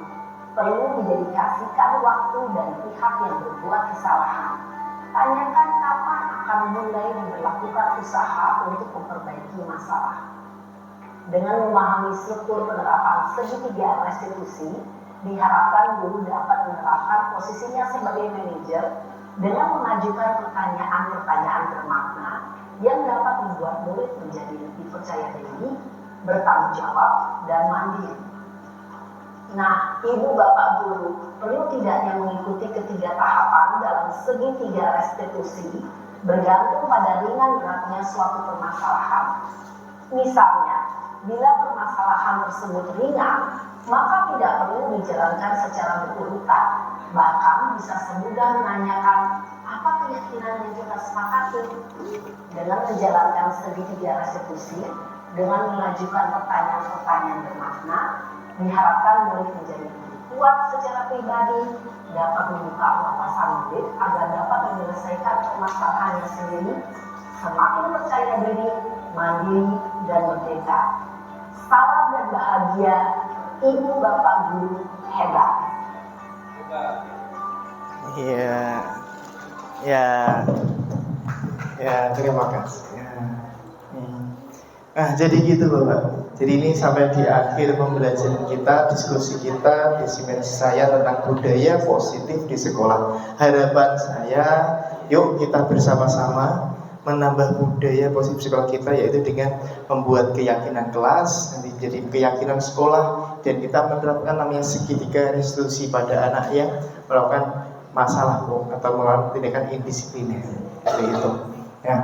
Perlu didedikasikan waktu dari pihak yang berbuat kesalahan. Tanyakan kapan akan mulai diberlakukan usaha untuk memperbaiki masalah. Dengan memahami struktur penerapan segitiga restitusi, diharapkan guru dapat menerapkan posisinya sebagai manajer dengan mengajukan pertanyaan-pertanyaan bermakna yang dapat membuat murid menjadi lebih percaya diri, bertanggung jawab, dan mandiri. Nah, ibu bapak guru, perlu tidaknya mengikuti ketiga tahapan dalam segitiga restitusi bergantung pada ringan beratnya suatu permasalahan. Misalnya, bila permasalahan tersebut ringan, maka tidak perlu dijalankan secara berurutan. Bahkan bisa semudah menanyakan apa keyakinan yang kita sepakati. Dengan menjalankan segitiga restitusi, dengan mengajukan pertanyaan-pertanyaan bermakna, diharapkan murid menjadi lebih kuat secara pribadi, dapat membuka wawasan murid agar dapat menyelesaikan permasalahannya sendiri, semakin percaya diri, mandiri, dan merdeka. Salam dan bahagia, ibu bapak guru hebat. Ya, terima kasih. Ya. Nah, jadi gitu Bapak. Jadi ini sampai di akhir pembelajaran kita, diskusi kita, dimensi saya tentang budaya positif di sekolah. Harapan saya, yuk kita bersama-sama menambah budaya positif sekolah kita, yaitu dengan membuat keyakinan kelas, nanti jadi keyakinan sekolah, dan kita menerapkan namanya segitiga restitusi pada anak yang melakukan masalah atau melakukan tindakan indisipliner. Seperti itu. Ya.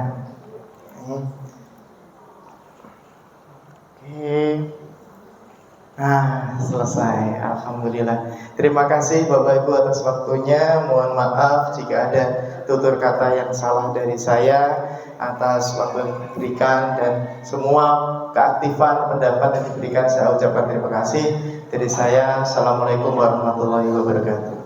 Oke. Nah, selesai. Alhamdulillah. Terima kasih Bapak Ibu atas waktunya. Mohon maaf jika ada tutur kata yang salah dari saya atas waktu yang diberikan, dan semua keaktifan pendapat yang diberikan saya ucapkan terima kasih. Dari saya, Assalamualaikum warahmatullahi wabarakatuh.